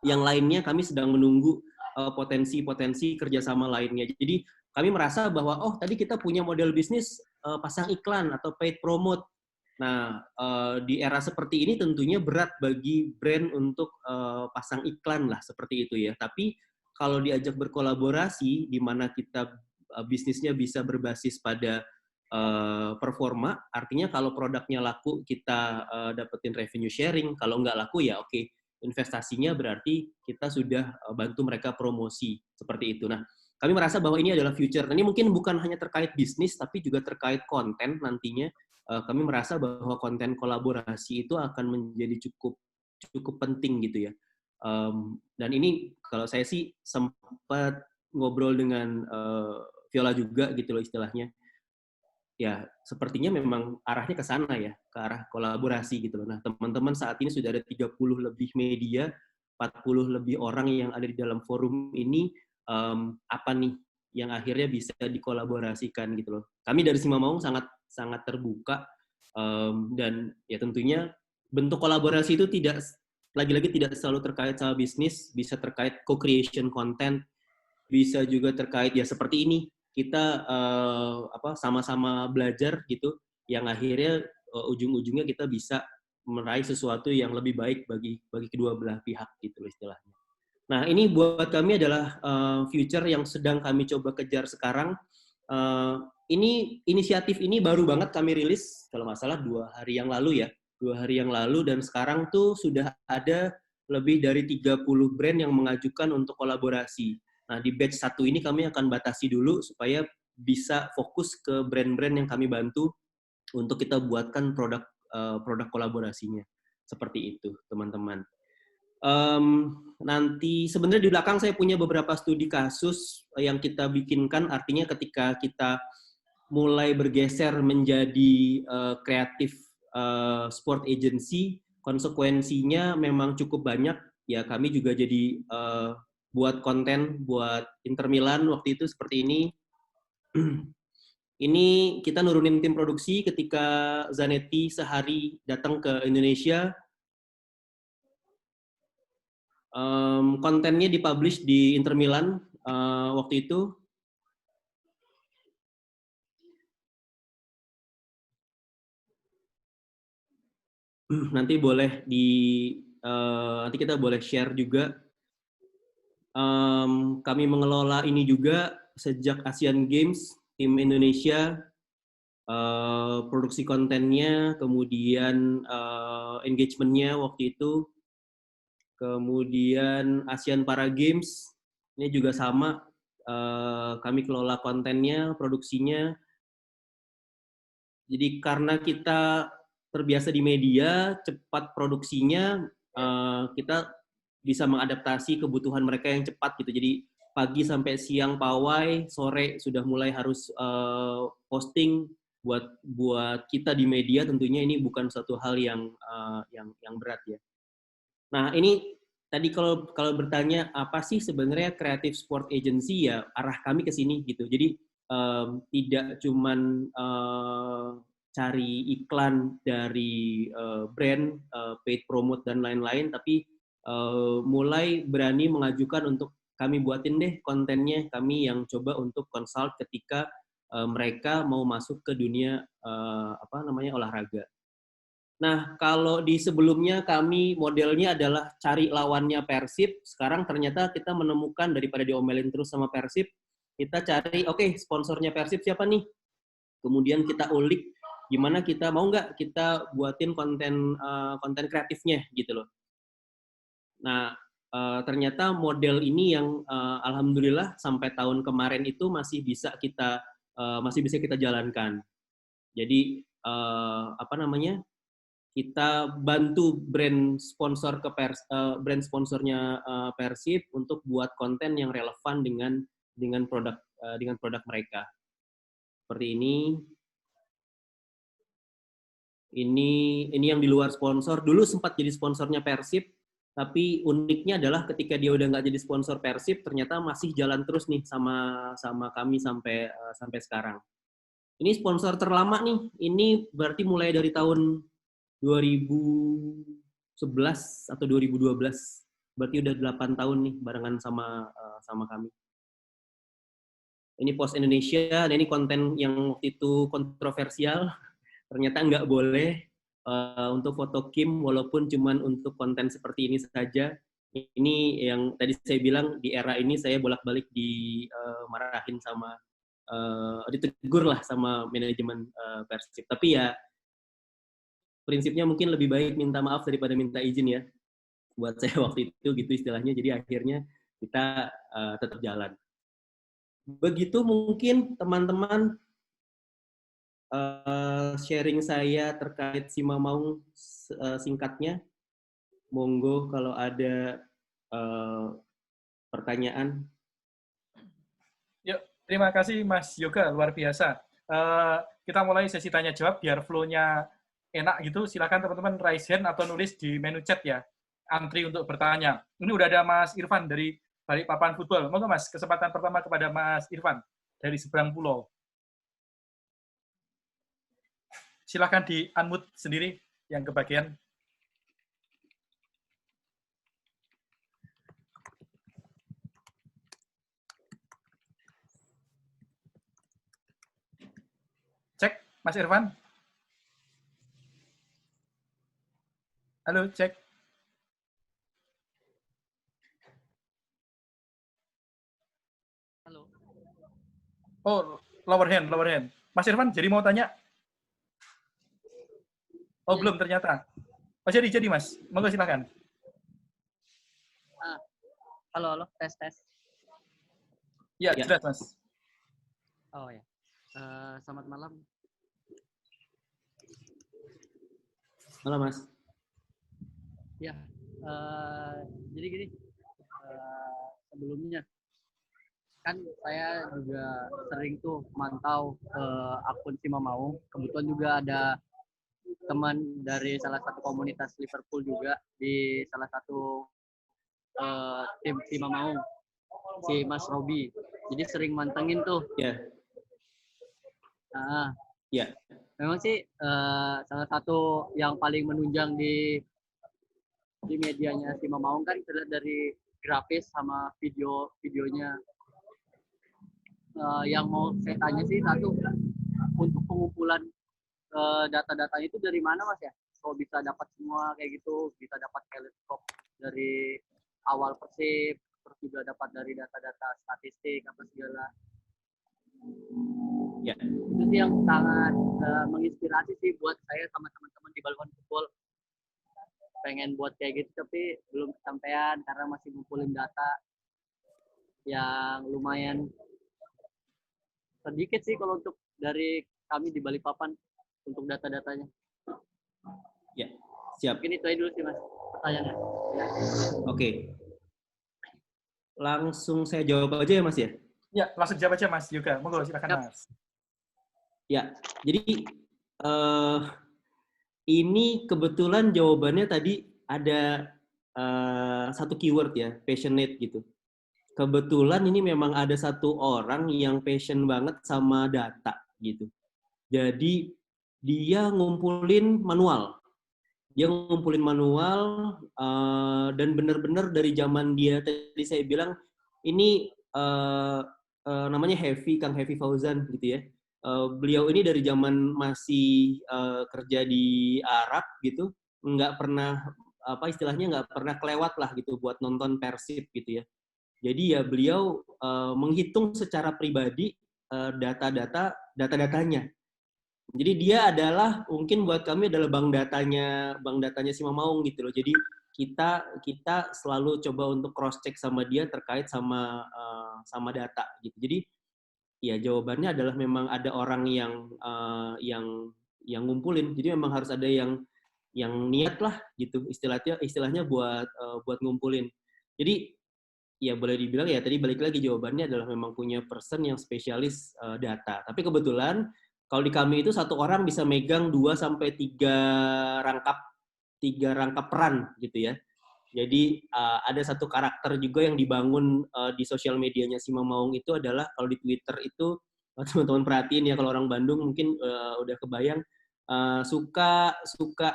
yang lainnya kami sedang menunggu potensi-potensi kerjasama lainnya. Jadi kami merasa bahwa tadi kita punya model bisnis pasang iklan atau paid promote. Nah, di era seperti ini tentunya berat bagi brand untuk pasang iklan lah seperti itu ya. Tapi kalau diajak berkolaborasi, di mana kita bisnisnya bisa berbasis pada performa, artinya kalau produknya laku kita dapetin revenue sharing, kalau nggak laku ya oke, investasinya berarti kita sudah bantu mereka promosi seperti itu. Nah, kami merasa bahwa ini adalah future. Ini mungkin bukan hanya terkait bisnis, tapi juga terkait konten nantinya. Kami merasa bahwa konten kolaborasi itu akan menjadi cukup penting gitu ya. Dan ini kalau saya sih sempat ngobrol dengan Viola juga gitu loh istilahnya. Ya, sepertinya memang arahnya ke sana ya, ke arah kolaborasi gitu loh. Nah, teman-teman saat ini sudah ada 30 lebih media, 40 lebih orang yang ada di dalam forum ini, apa nih yang akhirnya bisa dikolaborasikan gitu loh. Kami dari Simamaung sangat terbuka, dan ya tentunya bentuk kolaborasi itu lagi-lagi tidak selalu terkait sama bisnis, bisa terkait co-creation content, bisa juga terkait ya seperti ini, kita sama-sama belajar gitu, yang akhirnya ujung-ujungnya kita bisa meraih sesuatu yang lebih baik bagi kedua belah pihak gitu loh istilahnya. Nah, ini buat kami adalah future yang sedang kami coba kejar sekarang. Ini inisiatif ini baru banget kami rilis kalau nggak salah 2 hari yang lalu ya. 2 hari yang lalu, dan sekarang tuh sudah ada lebih dari 30 brand yang mengajukan untuk kolaborasi. Nah, di batch 1 ini kami akan batasi dulu supaya bisa fokus ke brand-brand yang kami bantu untuk kita buatkan produk kolaborasinya. Seperti itu, teman-teman. Nanti sebenarnya di belakang saya punya beberapa studi kasus yang kita bikinkan, artinya ketika kita mulai bergeser menjadi kreatif sport agency, konsekuensinya memang cukup banyak. Ya, kami juga jadi buat konten buat Inter Milan waktu itu seperti ini. Ini kita nurunin tim produksi ketika Zanetti sehari datang ke Indonesia. Kontennya dipublish di Inter Milan waktu itu. Nanti boleh nanti kita boleh share juga. Kami mengelola ini juga sejak Asian Games, tim Indonesia, produksi kontennya, kemudian engagementnya waktu itu, kemudian Asian Para Games, ini juga sama, kami kelola kontennya, produksinya. Jadi karena kita terbiasa di media, cepat produksinya, kita bisa mengadaptasi kebutuhan mereka yang cepat gitu. Jadi pagi sampai siang pawai, sore sudah mulai harus posting. Buat kita di media tentunya ini bukan suatu hal yang berat ya. Nah, ini tadi kalau bertanya apa sih sebenarnya creative sport agency, ya arah kami ke sini gitu. Jadi tidak cuman cari iklan dari brand, paid promote dan lain-lain, tapi mulai berani mengajukan untuk kami buatin deh kontennya, kami yang coba untuk consult ketika mereka mau masuk ke dunia olahraga. Nah, kalau di sebelumnya kami modelnya adalah cari lawannya Persib, sekarang ternyata kita menemukan daripada diomelin terus sama Persib, kita cari, oke, sponsornya Persib siapa nih? Kemudian kita ulik, gimana kita mau nggak kita buatin konten kreatifnya gitu loh. Nah, ternyata model ini yang alhamdulillah sampai tahun kemarin itu masih bisa kita jalankan. Jadi kita bantu brand sponsor brand sponsornya Persib untuk buat konten yang relevan dengan produk mereka. Seperti ini. Ini yang di luar sponsor. Dulu sempat jadi sponsornya Persib, tapi uniknya adalah ketika dia udah nggak jadi sponsor Persib, ternyata masih jalan terus nih sama kami sampai sekarang. Ini sponsor terlama nih. Ini berarti mulai dari tahun 2011 atau 2012. Berarti udah 8 tahun nih barengan sama kami. Ini Pos Indonesia, dan ini konten yang waktu itu kontroversial. Ternyata nggak boleh untuk foto Kim, walaupun cuman untuk konten seperti ini saja. Ini yang tadi saya bilang, di era ini saya bolak-balik dimarahin ditegur lah sama manajemen Persib. Tapi ya prinsipnya mungkin lebih baik minta maaf daripada minta izin ya. Buat saya waktu itu gitu istilahnya. Jadi akhirnya kita tetap jalan. Begitu mungkin teman-teman sharing saya terkait Simamaung singkatnya. Monggo kalau ada pertanyaan. Yuk, terima kasih Mas Yoga, luar biasa. Kita mulai sesi tanya jawab biar flow-nya enak gitu. Silakan teman-teman raise hand atau nulis di menu chat ya. Antri untuk bertanya. Ini udah ada Mas Irfan dari Balikpapan Football. Monggo Mas, kesempatan pertama kepada Mas Irfan dari seberang pulau. Silakan di unmute sendiri yang kebagian. Cek, Mas Irfan. Halo, cek. Halo. Oh, lower hand, lower hand. Mas Irfan, jadi mau tanya? Oh, Ya. belum ternyata. Oh, jadi Mas. Monggo silakan. Halo, tes. Ya, jelas Mas. Oh ya. Selamat malam. Malam Mas. Ya. Jadi gini. Sebelumnya kan saya juga sering tuh mantau akun Simamaung. Kebetulan juga ada teman dari salah satu komunitas Liverpool juga di salah satu tim Simamaung, si Mas Robi. Jadi sering mantengin tuh. Ya. Ya. Memang sih salah satu yang paling menunjang di medianya Simamaung kan terlihat dari grafis sama videonya. Yang mau saya tanya sih satu, untuk pengumpulan data-data itu dari mana Mas ya? Kalau bisa dapat semua kayak gitu, bisa dapat teleskop dari awal Persib, terus juga dapat dari data-data statistik apa segala. Ya. Itu sih yang sangat menginspirasi sih buat saya sama teman-teman di Balkon Football. Pengen buat kayak gitu tapi belum kesampaian karena masih ngumpulin data yang lumayan sedikit sih kalau untuk dari kami di Balikpapan untuk data-datanya. Ya, siap. Mungkin itu aja dulu sih Mas pertanyaannya. Ya. Oke. Langsung saya jawab aja ya Mas ya? Ya, langsung jawab aja Mas Yoga. Monggo silakan Mas. Ya, jadi ini kebetulan jawabannya tadi ada satu keyword ya, passionate gitu. Kebetulan ini memang ada satu orang yang passion banget sama data gitu. Jadi dia ngumpulin manual. Dia ngumpulin manual dan benar-benar dari zaman dia tadi saya bilang ini namanya Kang Heavy Fauzan gitu ya. Beliau ini dari zaman masih kerja di Arab gitu, nggak pernah apa istilahnya nggak pernah kelewat lah gitu buat nonton Persib gitu ya. Jadi ya beliau menghitung secara pribadi data-datanya. Jadi dia adalah mungkin buat kami adalah bank datanya Simamaung gitu loh. Jadi kita selalu coba untuk cross check sama dia terkait sama data gitu. Jadi ya jawabannya adalah memang ada orang yang ngumpulin. Jadi memang harus ada yang niat lah gitu istilahnya buat ngumpulin. Jadi ya boleh dibilang ya tadi balik lagi jawabannya adalah memang punya person yang spesialis data. Tapi kebetulan Kalau di kami itu satu orang bisa megang 2 sampai 3 rangkap peran gitu ya. Jadi ada satu karakter juga yang dibangun di sosial medianya si Mamaung itu adalah kalau di Twitter itu teman-teman perhatiin ya, kalau orang Bandung mungkin udah kebayang, suka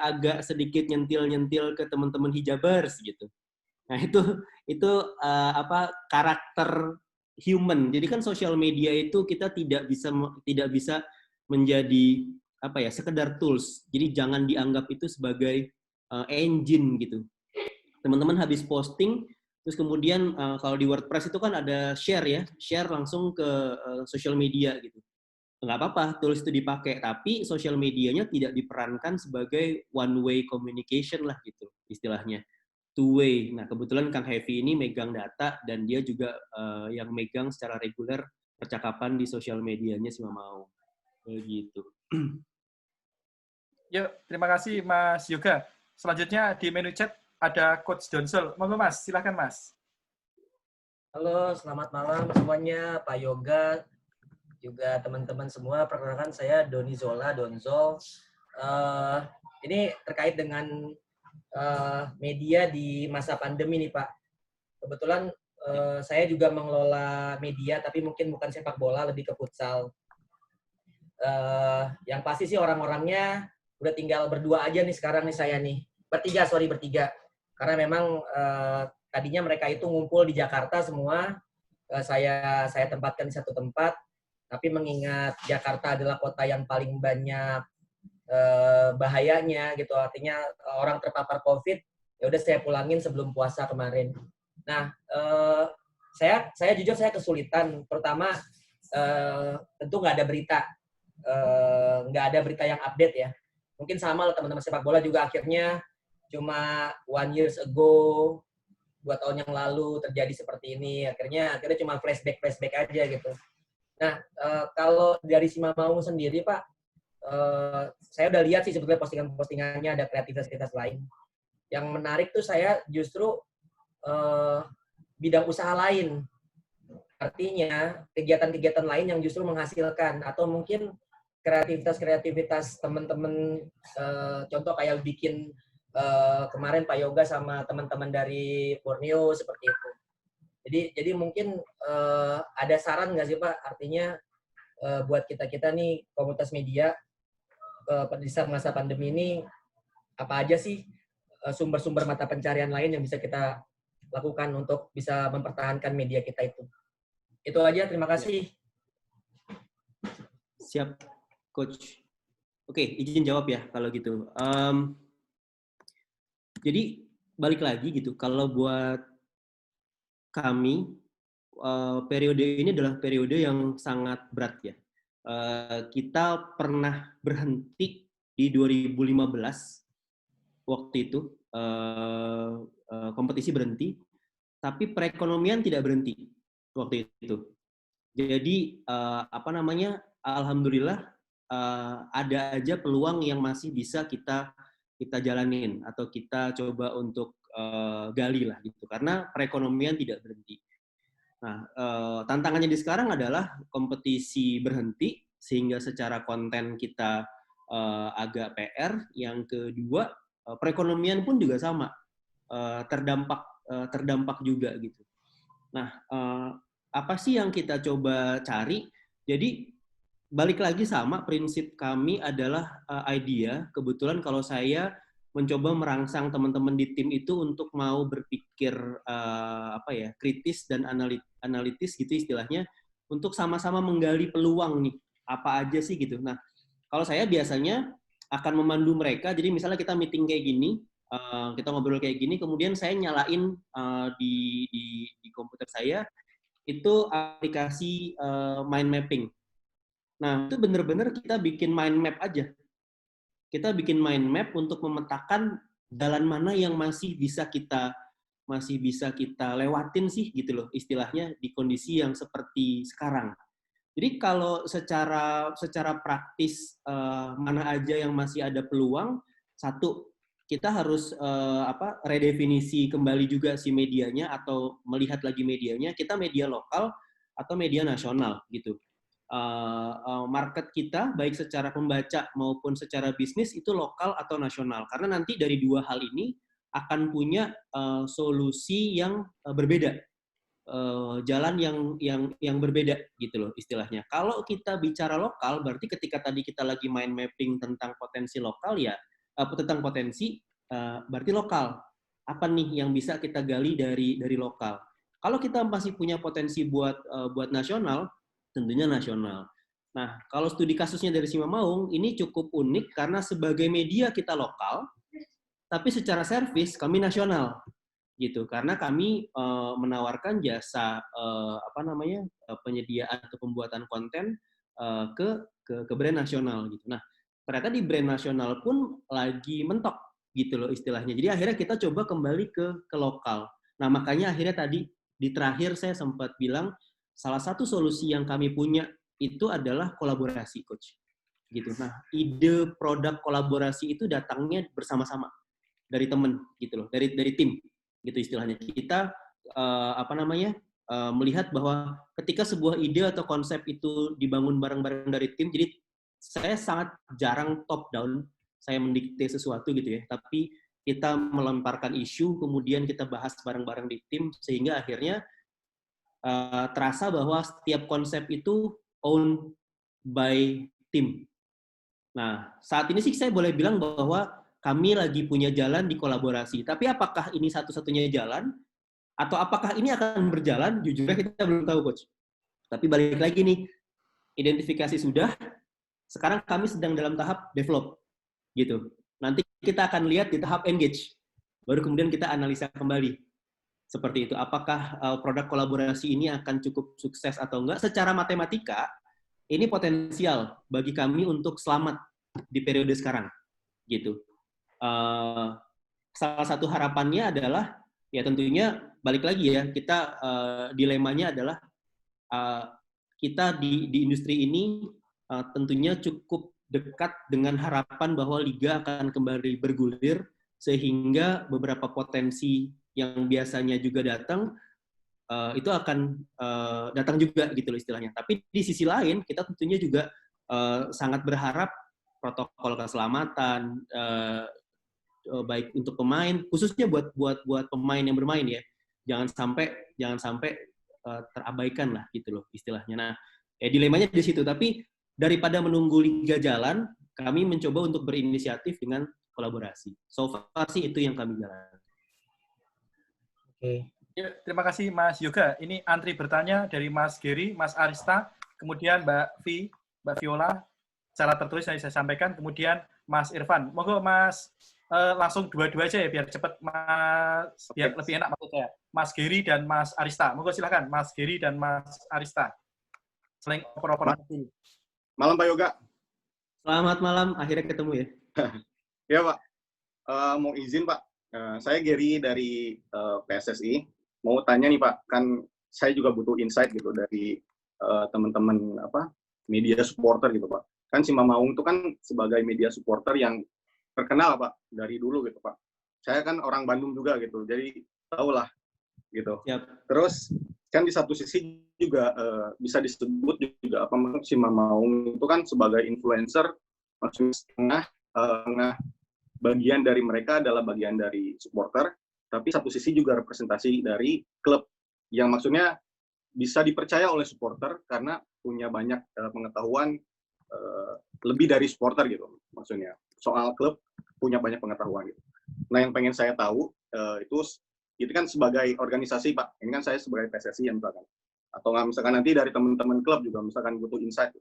agak sedikit nyentil ke teman-teman hijabers gitu. Nah itu karakter human. Jadi kan sosial media itu kita tidak bisa menjadi sekedar tools. Jadi jangan dianggap itu sebagai engine gitu. Teman-teman habis posting, terus kemudian kalau di WordPress itu kan ada share langsung ke sosial media gitu. Nggak apa-apa, tools itu dipakai, tapi sosial medianya tidak diperankan sebagai one way communication lah gitu istilahnya, two way. Nah kebetulan Kang Heavy ini megang data dan dia juga yang megang secara reguler percakapan di sosial medianya si Mamaung. Gitu. Yuk, terima kasih Mas Yoga. Selanjutnya di menu chat ada Coach Donsel. Monggo Mas, silakan Mas. Halo, selamat malam semuanya, Pak Yoga, juga teman-teman semua. Perkenalkan saya Doni Zola, Donzol. Ini terkait dengan media di masa pandemi nih Pak. Kebetulan saya juga mengelola media, tapi mungkin bukan sepak bola, lebih ke futsal. Yang pasti sih orang-orangnya udah tinggal berdua aja nih sekarang nih saya nih. Bertiga. Karena memang tadinya mereka itu ngumpul di Jakarta semua. Saya tempatkan di satu tempat. Tapi mengingat Jakarta adalah kota yang paling banyak bahayanya gitu, artinya orang terpapar COVID, ya udah saya pulangin sebelum puasa kemarin. Nah, saya jujur saya kesulitan, terutama tentu nggak ada berita yang update ya. Mungkin sama lah teman-teman sepak bola juga akhirnya cuma 1 years ago, 2 tahun yang lalu terjadi seperti ini, akhirnya cuma flashback aja gitu. Nah, kalau dari si Mamaung sendiri Pak, saya udah lihat sih sebetulnya postingannya ada kreativitas lain. Yang menarik tuh saya justru bidang usaha lain. Artinya kegiatan-kegiatan lain yang justru menghasilkan, atau mungkin kreativitas teman-teman, contoh kayak bikin kemarin Pak Yoga sama teman-teman dari Borneo seperti itu. Jadi mungkin ada saran nggak sih Pak? Artinya buat kita nih komunitas media di saat masa pandemi ini, apa aja sih sumber-sumber mata pencarian lain yang bisa kita lakukan untuk bisa mempertahankan media kita itu? Itu aja, terima kasih. Siap, Coach. Oke, izin jawab ya kalau gitu. Jadi balik lagi gitu, kalau buat kami periode ini adalah periode yang sangat berat ya. Kita pernah berhenti di 2015 waktu itu, kompetisi berhenti, tapi perekonomian tidak berhenti waktu itu. Jadi alhamdulillah ada aja peluang yang masih bisa kita jalanin atau kita coba untuk gali lah gitu, karena perekonomian tidak berhenti. Nah, tantangannya di sekarang adalah kompetisi berhenti sehingga secara konten kita agak PR. Yang kedua, perekonomian pun juga sama, terdampak juga gitu. Nah, apa sih yang kita coba cari? Jadi balik lagi sama prinsip kami adalah idea. Kebetulan kalau saya mencoba merangsang teman-teman di tim itu untuk mau berpikir kritis dan analitis gitu istilahnya, untuk sama-sama menggali peluang nih, apa aja sih gitu. Nah, kalau saya biasanya akan memandu mereka. Jadi misalnya kita meeting kayak gini, kita ngobrol kayak gini, kemudian saya nyalain di komputer saya itu aplikasi mind mapping. Nah, itu benar-benar kita bikin mind map aja. Kita bikin mind map untuk memetakan jalan mana yang masih bisa kita lewatin sih gitu loh istilahnya di kondisi yang seperti sekarang. Jadi kalau secara praktis mana aja yang masih ada peluang, satu, kita harus redefinisi kembali juga si medianya atau melihat lagi medianya, kita media lokal atau media nasional gitu. market kita, baik secara pembaca maupun secara bisnis, itu lokal atau nasional. Karena nanti dari dua hal ini akan punya solusi yang berbeda, jalan yang berbeda gitu loh istilahnya. Kalau kita bicara lokal, berarti ketika tadi kita lagi main mapping tentang potensi lokal ya, tentang potensi, berarti lokal. Apa nih yang bisa kita gali dari lokal? Kalau kita masih punya potensi buat nasional, tentunya nasional. Nah, kalau studi kasusnya dari Simamaung, ini cukup unik karena sebagai media kita lokal, tapi secara servis kami nasional. Gitu, karena kami menawarkan jasa penyediaan atau pembuatan konten ke brand nasional gitu. Nah, ternyata di brand nasional pun lagi mentok gitu loh istilahnya. Jadi akhirnya kita coba kembali ke lokal. Nah, makanya akhirnya tadi di terakhir saya sempat bilang salah satu solusi yang kami punya itu adalah kolaborasi, Coach. Gitu. Nah, ide produk kolaborasi itu datangnya bersama-sama dari teman gitu loh, dari tim gitu istilahnya. Kita melihat bahwa ketika sebuah ide atau konsep itu dibangun bareng-bareng dari tim, jadi saya sangat jarang top down, saya mendikte sesuatu gitu ya, tapi kita melemparkan isu, kemudian kita bahas bareng-bareng di tim, sehingga akhirnya terasa bahwa setiap konsep itu owned by tim. Nah, saat ini sih saya boleh bilang bahwa kami lagi punya jalan di kolaborasi. Tapi apakah ini satu-satunya jalan? Atau apakah ini akan berjalan? Jujurnya kita belum tahu, Coach. Tapi balik lagi nih, identifikasi sudah, sekarang kami sedang dalam tahap develop. Gitu. Nanti kita akan lihat di tahap engage. Baru kemudian kita analisa kembali. Seperti itu. Apakah produk kolaborasi ini akan cukup sukses atau enggak? Secara matematika, ini potensial bagi kami untuk selamat di periode sekarang. Gitu. Salah satu harapannya adalah ya tentunya balik lagi ya, kita dilemanya adalah kita di industri ini tentunya cukup dekat dengan harapan bahwa liga akan kembali bergulir, sehingga beberapa potensi yang biasanya juga datang itu akan datang juga gitu loh istilahnya. Tapi di sisi lain kita tentunya juga sangat berharap protokol keselamatan baik untuk pemain, khususnya buat pemain yang bermain ya, jangan sampai terabaikan lah gitu loh istilahnya. Nah, dilemanya di situ. Tapi daripada menunggu liga jalan, kami mencoba untuk berinisiatif dengan kolaborasi. So far sih itu yang kami jalankan. Oke. Ya, terima kasih Mas Yoga. Ini antri bertanya dari Mas Geri, Mas Arista, kemudian Mbak Viola, secara tertulis yang saya sampaikan, kemudian Mas Irfan. Monggo Mas langsung dua-dua aja ya biar cepat, Mas, biar lebih enak maksud saya. Mas Geri dan Mas Arista. Monggo silakan Mas Geri dan Mas Arista. Saling oper-operan dulu. Malam Pak Yoga. Selamat malam, akhirnya ketemu ya. Ya Pak, mau izin Pak, saya Geri dari PSSI. Mau tanya nih Pak, kan saya juga butuh insight gitu dari teman-teman media supporter gitu Pak. Kan Simamaung itu kan sebagai media supporter yang terkenal Pak dari dulu gitu Pak. Saya kan orang Bandung juga gitu, jadi tahulah gitu. Yep. Terus kan di satu sisi juga bisa disebut juga Simamaung itu kan sebagai influencer, maksudnya setengah bagian dari mereka adalah bagian dari supporter, tapi satu sisi juga representasi dari klub yang maksudnya bisa dipercaya oleh supporter karena punya banyak pengetahuan lebih dari supporter gitu, maksudnya soal klub punya banyak pengetahuan gitu. Nah yang pengen saya tahu itu kan sebagai organisasi Pak, ini kan saya sebagai PSSI yang misalkan, atau nggak misalkan nanti dari teman-teman klub juga misalkan butuh insight.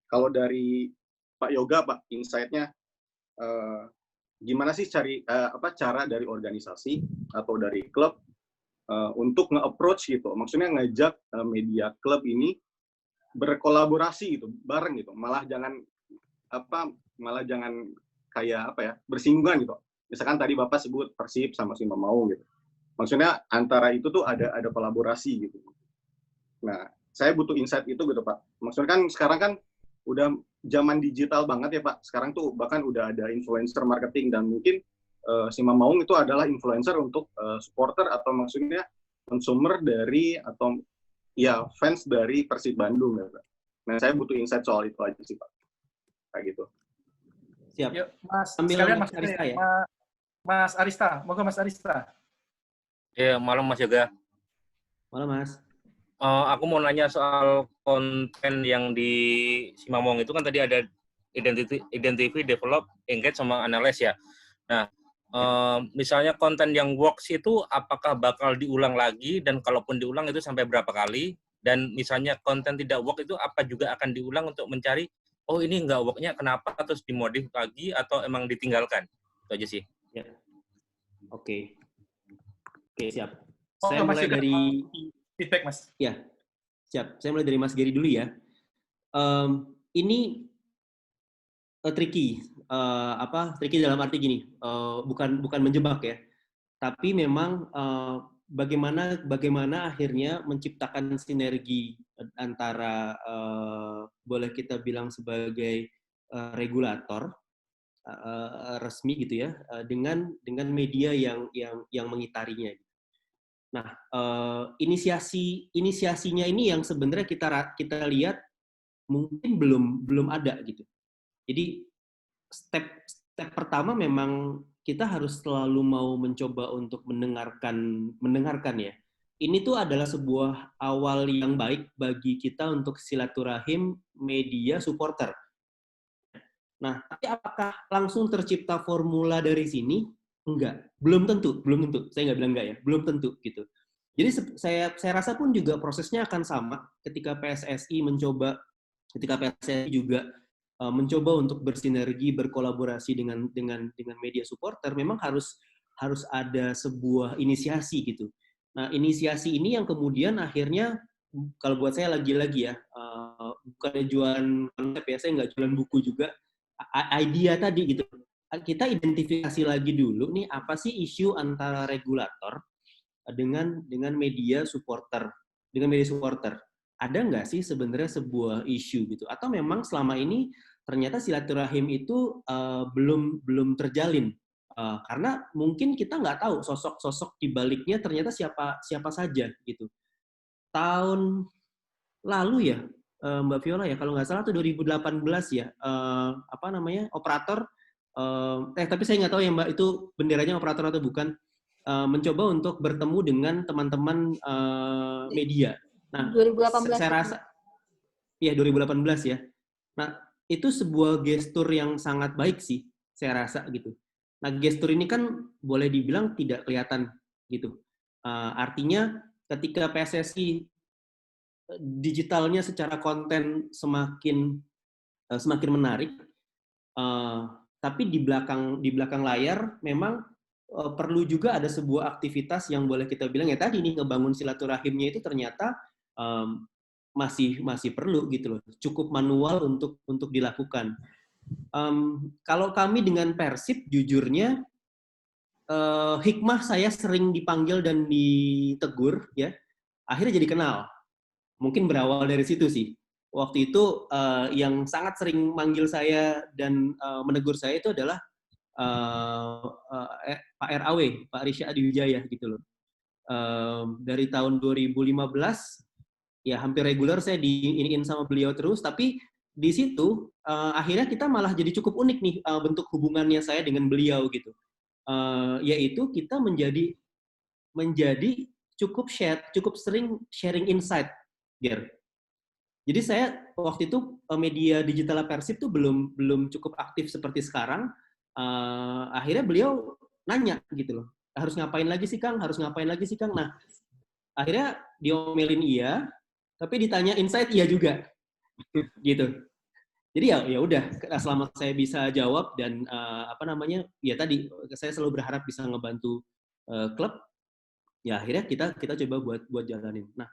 Kalau dari Pak Yoga Pak, insight-nya gimana sih cara dari organisasi atau dari klub untuk nge-approach gitu, maksudnya ngajak media klub ini berkolaborasi gitu, bareng gitu, malah jangan kayak bersinggungan gitu. Misalkan tadi Bapak sebut Persib sama Simamaung gitu. Maksudnya antara itu tuh ada kolaborasi gitu. Nah, saya butuh insight itu gitu Pak. Maksudnya kan sekarang kan udah zaman digital banget ya Pak. Sekarang tuh bahkan udah ada influencer marketing dan mungkin Simamaung itu adalah influencer untuk supporter atau maksudnya consumer dari atau ya fans dari Persib Bandung ya Pak. Nah, saya butuh insight soal itu aja sih, Pak. Kayak gitu. Siap. Yuk, Mas, Ambil sekalian Mas Arista ya. Mas Arista, moga Mas Arista. Ya, malam Mas Yoga. Malam Mas. Aku mau nanya soal konten yang di Simamong itu kan tadi ada identify, develop, engage, sama analyze ya. Nah, misalnya konten yang works itu apakah bakal diulang lagi, dan kalaupun diulang itu sampai berapa kali? Dan misalnya konten tidak work itu apa juga akan diulang untuk mencari, oh ini nggak worknya kenapa, terus dimodif lagi atau emang ditinggalkan? Itu aja sih. Ya. Oke, siap. Oh, Saya Mas mulai Yoga, dari feedback, Mas. ya, siap. Saya mulai dari Mas Gary dulu ya. Ini tricky, tricky dalam arti gini, bukan menjebak ya, tapi memang bagaimana akhirnya menciptakan sinergi antara boleh kita bilang sebagai regulator resmi gitu ya, dengan media yang mengitarinya. Nah, inisiasinya ini yang sebenarnya kita lihat mungkin belum ada gitu. Jadi step pertama memang kita harus selalu mau mencoba untuk mendengarkan ya. Ini tuh adalah sebuah awal yang baik bagi kita untuk silaturahim media supporter. Nah, tapi apakah langsung tercipta formula dari sini? Enggak, belum tentu. Saya nggak bilang enggak ya, belum tentu gitu. Jadi saya rasa pun juga prosesnya akan sama ketika PSSI juga mencoba untuk bersinergi, berkolaborasi dengan media supporter, memang harus ada sebuah inisiasi gitu. Nah, inisiasi ini yang kemudian akhirnya, kalau buat saya lagi-lagi ya, bukannya jualan konsep ya, saya nggak jualan buku juga, idea tadi gitu. Kita identifikasi lagi dulu nih, apa sih isu antara regulator dengan media supporter, ada nggak sih sebenarnya sebuah isu gitu, atau memang selama ini ternyata silaturahim itu belum terjalin karena mungkin kita nggak tahu sosok di baliknya ternyata siapa saja gitu. Tahun lalu ya Mbak Viola ya, kalau nggak salah tuh 2018 ya, operator tapi saya nggak tahu ya Mbak itu benderanya operator atau bukan, mencoba untuk bertemu dengan teman-teman media. Nah, 2018. Saya rasa ya 2018 ya. Nah, itu sebuah gestur yang sangat baik sih, saya rasa gitu. Nah, gestur ini kan boleh dibilang tidak kelihatan gitu. Artinya ketika PSSI digitalnya secara konten semakin menarik, tapi di belakang layar memang perlu juga ada sebuah aktivitas yang boleh kita bilang ya tadi nih, ngebangun silaturahimnya itu ternyata masih perlu gitu loh, cukup manual untuk dilakukan. Kalau kami dengan Persib jujurnya hikmah saya sering dipanggil dan ditegur ya, akhirnya jadi kenal. Mungkin berawal dari situ sih. Waktu itu yang sangat sering manggil saya dan menegur saya itu adalah Pak RAW, Pak Risha Adiwijaya gitu loh. Dari tahun 2015 ya hampir reguler saya diiniin sama beliau terus, tapi di situ akhirnya kita malah jadi cukup unik nih bentuk hubungannya saya dengan beliau gitu. Yaitu kita menjadi cukup sering sharing insight, Ger. Jadi saya waktu itu media digital Persib tuh belum cukup aktif seperti sekarang. Akhirnya beliau nanya gitu loh, harus ngapain lagi sih Kang? Nah, akhirnya diomelin iya, tapi ditanya insight iya juga, gitu. Jadi ya udah, selama saya bisa jawab dan ya tadi saya selalu berharap bisa ngebantu klub, ya akhirnya kita coba buat jalanin. Nah,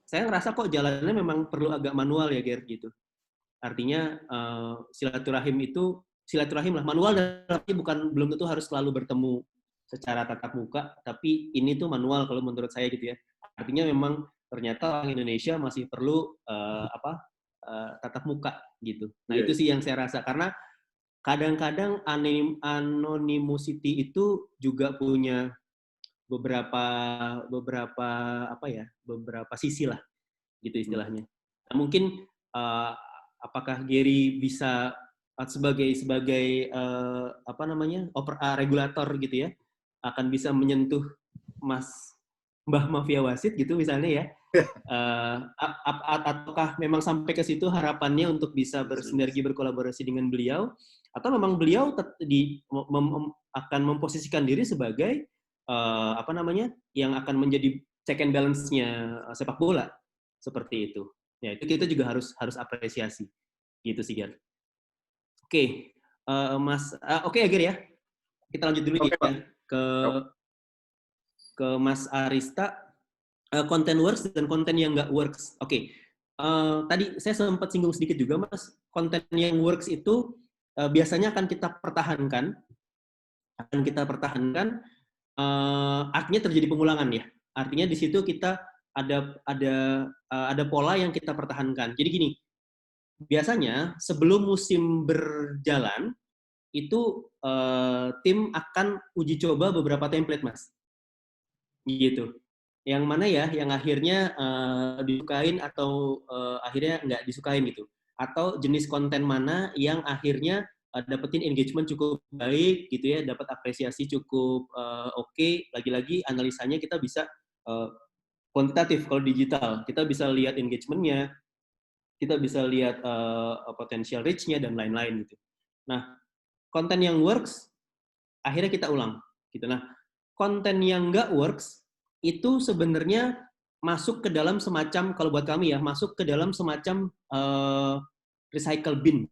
saya ngerasa kok jalannya memang perlu agak manual ya Ger gitu. Artinya silaturahim lah, manual, tapi belum tentu harus selalu bertemu secara tatap muka, tapi ini tuh manual kalau menurut saya gitu ya. Artinya memang ternyata orang Indonesia masih perlu tatap muka gitu. Nah, itu sih yang saya rasa, karena kadang-kadang anonymity itu juga punya beberapa sisi lah gitu istilahnya. Nah, mungkin apakah Gary bisa sebagai regulator gitu ya, akan bisa menyentuh Mbah Mafia Wasit gitu misalnya ya. Ataukah memang sampai ke situ harapannya untuk bisa bersinergi berkolaborasi dengan beliau, atau memang beliau akan memposisikan diri sebagai yang akan menjadi check and balance-nya sepak bola seperti itu. Ya, itu kita juga harus apresiasi gitu sih, Gar. Oke, Mas, oke ya, Gar ya. Kita lanjut dulu ya ke Mas Arista. Content works dan konten yang nggak works. Oke. Tadi saya sempat singgung sedikit juga, Mas. Konten yang works itu biasanya akan kita pertahankan. Artinya terjadi pengulangan ya. Artinya di situ kita ada pola yang kita pertahankan. Jadi gini, biasanya sebelum musim berjalan itu tim akan uji coba beberapa template, Mas. Gitu. Yang mana ya yang akhirnya disukain atau akhirnya nggak disukain gitu, atau jenis konten mana yang akhirnya dapetin engagement cukup baik gitu ya, dapat apresiasi cukup oke. Lagi-lagi analisanya kita bisa kuantitatif. Kalau digital kita bisa lihat engagementnya, kita bisa lihat potential reach-nya dan lain-lain gitu. Nah, konten yang works akhirnya kita ulang gitu. Nah, konten yang nggak works itu sebenarnya masuk ke dalam semacam, kalau buat kami ya, masuk ke dalam semacam recycle bin,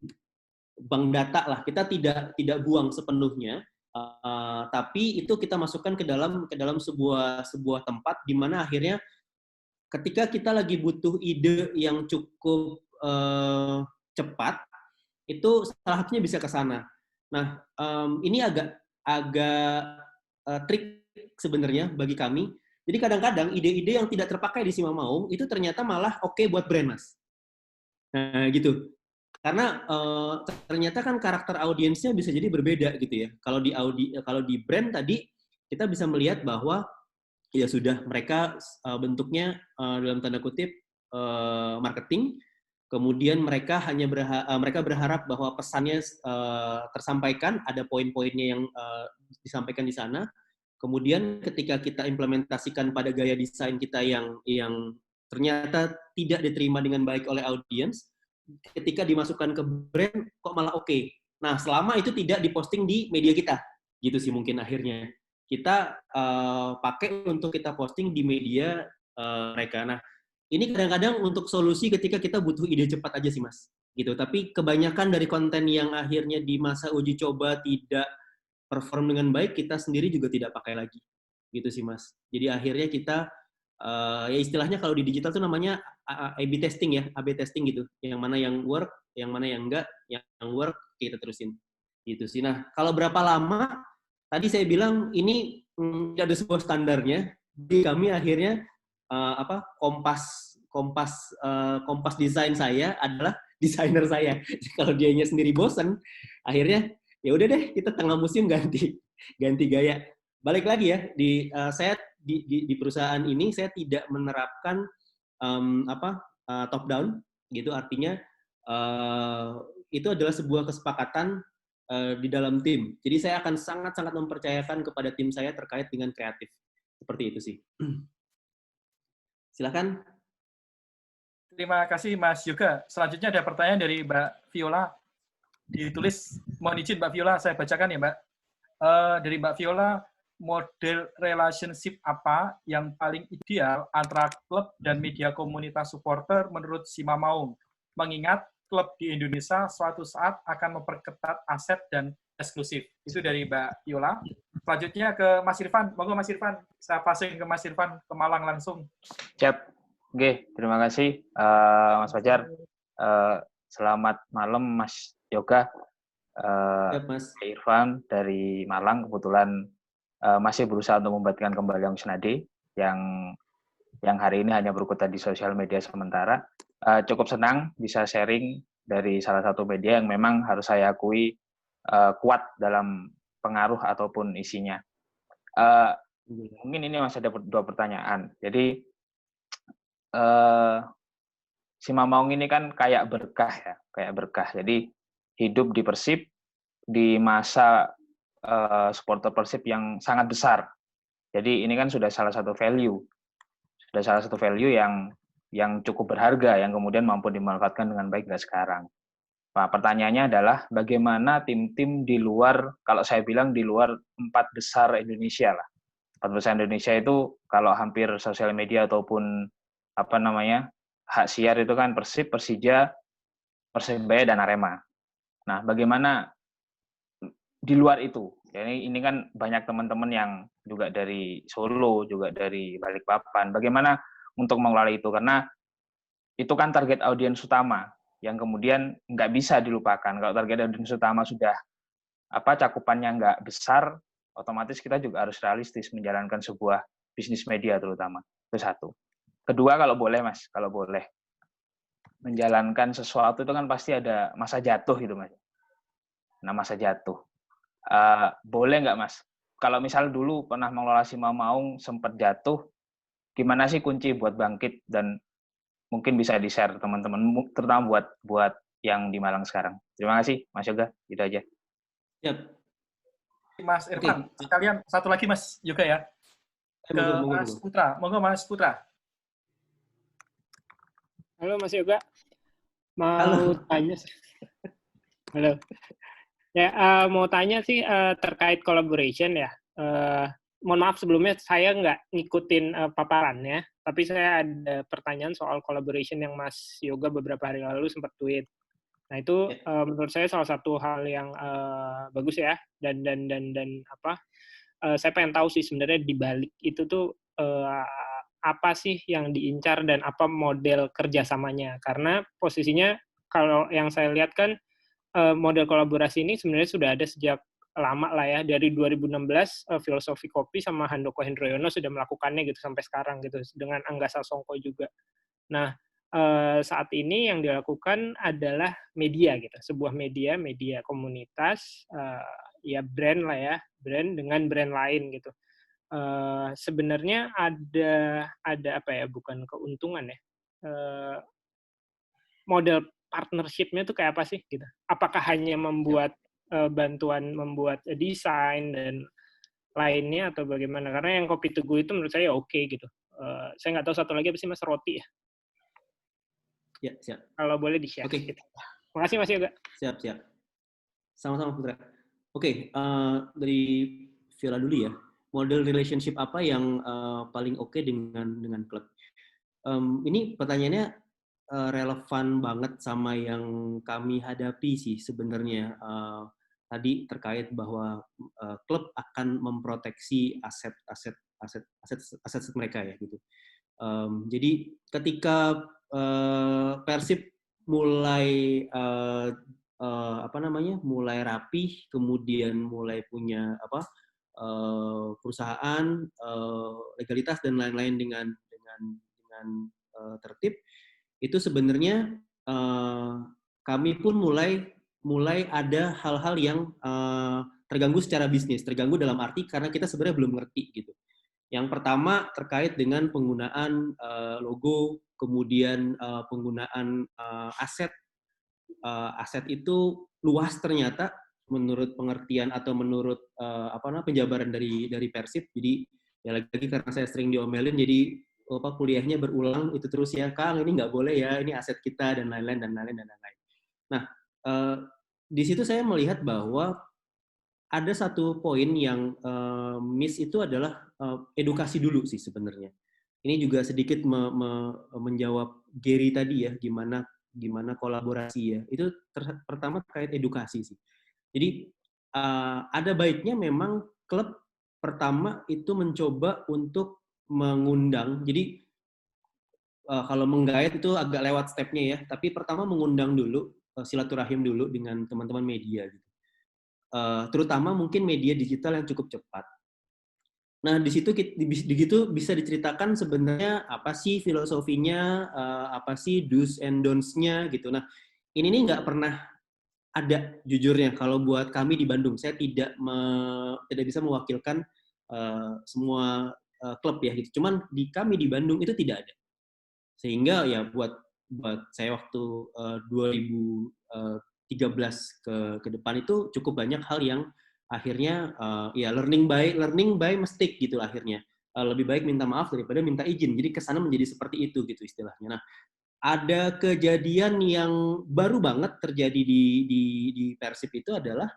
bank data lah. Kita tidak buang sepenuhnya, tapi itu kita masukkan ke dalam sebuah tempat di mana akhirnya ketika kita lagi butuh ide yang cukup cepat, itu salah satunya bisa ke sana. Nah, ini agak trik sebenarnya bagi kami. Jadi kadang-kadang ide-ide yang tidak terpakai di Simamaung itu ternyata malah oke buat brand, Mas. Nah, gitu. Karena ternyata kan karakter audiensnya bisa jadi berbeda gitu ya. Kalau di brand tadi kita bisa melihat bahwa ya sudah mereka bentuknya dalam tanda kutip marketing. Kemudian mereka mereka berharap bahwa pesannya tersampaikan, ada poin-poinnya yang disampaikan di sana. Kemudian ketika kita implementasikan pada gaya desain kita yang ternyata tidak diterima dengan baik oleh audiens, ketika dimasukkan ke brand kok malah oke. Nah, selama itu tidak diposting di media kita, gitu sih mungkin akhirnya kita pakai untuk kita posting di media mereka. Nah, ini kadang-kadang untuk solusi ketika kita butuh ide cepat aja sih, Mas. Gitu. Tapi kebanyakan dari konten yang akhirnya di masa uji coba tidak perform dengan baik, kita sendiri juga tidak pakai lagi. Gitu sih, Mas. Jadi akhirnya kita ya istilahnya kalau di digital tuh namanya A/B testing ya, A/B testing gitu. Yang mana yang work, yang mana yang enggak, yang work kita terusin. Gitu sih. Nah, kalau berapa lama? Tadi saya bilang ini tidak ada sebuah standarnya. Jadi kami akhirnya kompas desain saya adalah desainer saya. Kalau dianya sendiri bosen, akhirnya ya udah deh kita tengah musim ganti gaya. Balik lagi ya saya di perusahaan ini saya tidak menerapkan top down gitu, artinya itu adalah sebuah kesepakatan di dalam tim. Jadi saya akan sangat-sangat mempercayakan kepada tim saya terkait dengan kreatif. Seperti itu sih. Silakan. Terima kasih Mas Yoga. Selanjutnya ada pertanyaan dari Mbak Viola. Ditulis, mohon izin Mbak Viola, saya bacakan ya Mbak. Dari Mbak Viola, model relationship apa yang paling ideal antara klub dan media komunitas supporter menurut Simamaung? Mengingat klub di Indonesia suatu saat akan memperketat aset dan eksklusif. Itu dari Mbak Viola. Selanjutnya ke Mas Irfan. Monggo Mas Irfan, saya passing ke Mas Irfan ke Malang langsung. Siap. Oke, terima kasih Mas Fajar. Selamat malam Mas Yoga. Mas Irfan dari Malang, kebetulan masih berusaha untuk membagikan kembali Ang Senade yang hari ini hanya berkutat di sosial media sementara. Cukup senang bisa sharing dari salah satu media yang memang harus saya akui kuat dalam pengaruh ataupun isinya. Mungkin ini masih ada dua pertanyaan. Jadi Simamaung ini kan kayak berkah ya, kayak berkah. Jadi hidup di Persib di masa supporter Persib yang sangat besar. Jadi ini kan sudah salah satu value yang cukup berharga yang kemudian mampu dimanfaatkan dengan baik dari sekarang. Nah, pertanyaannya adalah bagaimana tim-tim di luar, kalau saya bilang di luar 4 besar Indonesia lah. 4 besar Indonesia itu kalau hampir sosial media ataupun hak siar itu kan Persib, Persija, Persebaya, dan Arema. Nah, bagaimana di luar itu? Jadi ini kan banyak teman-teman yang juga dari Solo, juga dari Balikpapan. Bagaimana untuk mengelola itu? Karena itu kan target audiens utama yang kemudian nggak bisa dilupakan. Kalau target audiens utama sudah cakupannya nggak besar, otomatis kita juga harus realistis menjalankan sebuah bisnis media terutama. Itu satu. Kedua, kalau boleh Mas, menjalankan sesuatu itu kan pasti ada masa jatuh gitu Mas. Nah, masa jatuh. Boleh nggak Mas? Kalau misal dulu pernah mengelola Simamaung sempat jatuh, gimana sih kunci buat bangkit, dan mungkin bisa di-share teman-teman, terutama buat yang di Malang sekarang. Terima kasih Mas Yoga, gitu aja. Siap. Mas Irfan, sekalian satu lagi Mas Yoga ya. Ke Mas Putra. Monggo Mas Putra. Halo Mas Yoga. Mau tanya. Halo. Ya, mau tanya sih terkait collaboration ya. Mohon maaf sebelumnya saya nggak ngikutin paparannya, tapi saya ada pertanyaan soal collaboration yang Mas Yoga beberapa hari lalu sempat tweet. Nah itu menurut saya salah satu hal yang bagus ya, dan saya pengen tahu sih sebenarnya di balik itu tuh apa sih yang diincar dan apa model kerjasamanya, karena posisinya kalau yang saya lihat kan model kolaborasi ini sebenarnya sudah ada sejak lama lah ya, dari 2016 Filosofi Kopi sama Handoko Hendroyono sudah melakukannya gitu sampai sekarang gitu, dengan Angga Sasongko juga. Nah saat ini yang dilakukan adalah media gitu, sebuah media komunitas, ya brand lah ya, brand dengan brand lain gitu. Sebenarnya ada apa ya, bukan keuntungan ya, model partnership-nya tuh kayak apa sih gitu? Apakah hanya membuat bantuan membuat desain dan lainnya atau bagaimana? Karena yang Kopi Teguh itu menurut saya oke gitu. Saya nggak tahu satu lagi apa sih Mas, Roti ya? Ya, siap. Kalau boleh di-share. Oke. Gitu. Makasih Mas Yoga. Siap. Sama-sama Putra. Oke, dari Viola dulu ya. Model relationship apa yang paling oke dengan klub? Ini pertanyaannya relevan banget sama yang kami hadapi sih sebenarnya. Tadi terkait bahwa klub akan memproteksi aset mereka ya gitu. Jadi ketika Persib mulai mulai rapih, kemudian mulai punya perusahaan, legalitas dan lain-lain dengan tertib, itu sebenarnya kami pun mulai ada hal-hal yang terganggu secara bisnis, terganggu dalam arti karena kita sebenarnya belum ngerti gitu. Yang pertama terkait dengan penggunaan logo, kemudian penggunaan aset itu luas ternyata menurut pengertian atau menurut penjabaran dari Persib. Jadi ya lagi karena saya sering diomelin, jadi kuliahnya berulang itu terus ya, Kang ini nggak boleh ya, ini aset kita dan lain-lain. Nah di situ saya melihat bahwa ada satu poin yang miss itu adalah edukasi dulu sih sebenarnya. Ini juga sedikit menjawab Gary tadi ya, gimana kolaborasi ya. Itu pertama terkait edukasi sih. Jadi ada baiknya memang klub pertama itu mencoba untuk mengundang. Jadi kalau menggait itu agak lewat stepnya ya, tapi pertama mengundang dulu, silaturahim dulu dengan teman-teman media gitu. Terutama mungkin media digital yang cukup cepat. Nah, di situ bisa diceritakan sebenarnya apa sih filosofinya, apa sih do's and don'ts-nya gitu. Nah, ini nih nggak pernah ada jujurnya kalau buat kami di Bandung. Saya tidak bisa mewakilkan semua klub ya gitu. Cuman kami di Bandung itu tidak ada. Sehingga ya buat buat saya waktu 2013 ke depan itu cukup banyak hal yang akhirnya ya learning by mistake gitu akhirnya. Lebih baik minta maaf daripada minta izin. Jadi kesana menjadi seperti itu gitu istilahnya. Nah, ada kejadian yang baru banget terjadi di Persib itu adalah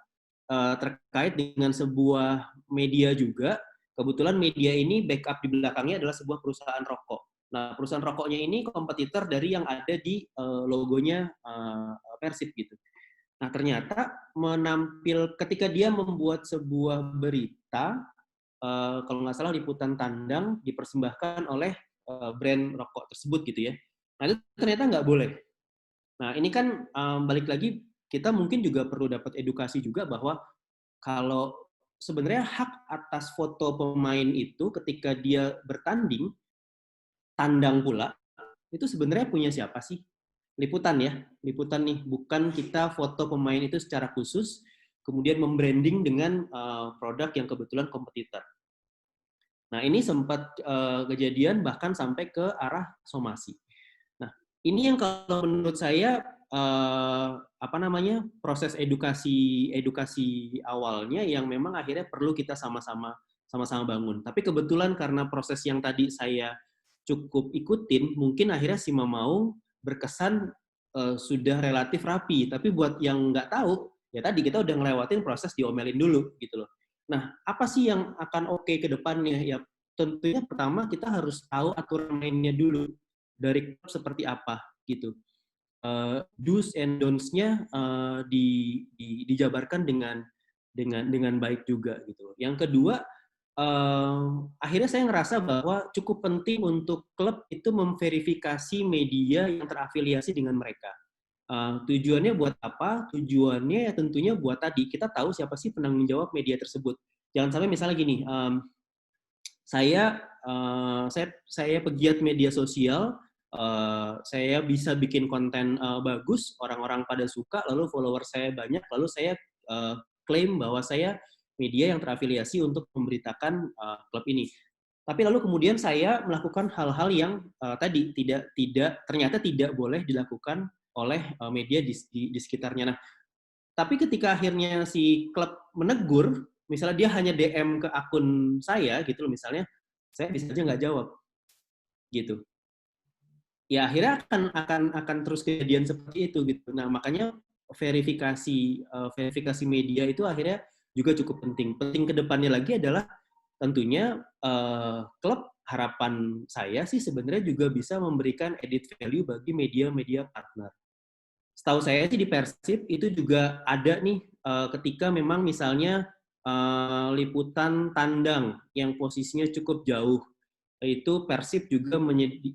terkait dengan sebuah media juga. Kebetulan media ini backup di belakangnya adalah sebuah perusahaan rokok. Nah, perusahaan rokoknya ini kompetitor dari yang ada di logonya Persib gitu. Nah, ternyata ketika dia membuat sebuah berita, kalau nggak salah liputan tandang dipersembahkan oleh brand rokok tersebut gitu ya. Nah, itu ternyata nggak boleh. Nah, ini kan balik lagi kita mungkin juga perlu dapat edukasi juga bahwa kalau sebenarnya hak atas foto pemain itu ketika dia bertanding, tandang pula, itu sebenarnya punya siapa sih? Liputan ya, liputan nih, bukan kita foto pemain itu secara khusus, kemudian membranding dengan produk yang kebetulan kompetitor. Nah, ini sempat kejadian bahkan sampai ke arah somasi. Nah, ini yang kalau menurut saya proses edukasi awalnya yang memang akhirnya perlu kita sama-sama bangun. Tapi kebetulan karena proses yang tadi saya cukup ikutin, mungkin akhirnya si Mamau berkesan sudah relatif rapi. Tapi buat yang nggak tahu, ya tadi kita udah ngelewatin proses diomelin dulu gitu loh. Nah, apa sih yang akan oke ke depannya? Ya tentunya pertama kita harus tahu aturan mainnya dulu dari klub seperti apa gitu. Do's and don'ts-nya dijabarkan dengan baik juga gitu. Yang kedua, akhirnya saya ngerasa bahwa cukup penting untuk klub itu memverifikasi media yang terafiliasi dengan mereka. Tujuannya buat apa? Tujuannya ya tentunya buat tadi kita tahu siapa sih penanggung jawab media tersebut. Jangan sampai misalnya gini, saya pegiat media sosial, saya bisa bikin konten bagus, orang-orang pada suka, lalu follower saya banyak, lalu saya klaim bahwa saya media yang terafiliasi untuk memberitakan klub ini. Tapi lalu kemudian saya melakukan hal-hal yang tadi ternyata tidak boleh dilakukan oleh media di sekitarnya. Nah, tapi ketika akhirnya si klub menegur, misalnya dia hanya DM ke akun saya gitu loh, misalnya, saya bisa aja nggak jawab, gitu. Ya akhirnya akan terus kejadian seperti itu gitu. Nah makanya verifikasi media itu akhirnya juga cukup penting. Penting ke depannya lagi adalah tentunya klub harapan saya sih sebenarnya juga bisa memberikan added value bagi media-media partner. Setahu saya sih di Persib itu juga ada nih ketika memang misalnya liputan tandang yang posisinya cukup jauh, itu Persib juga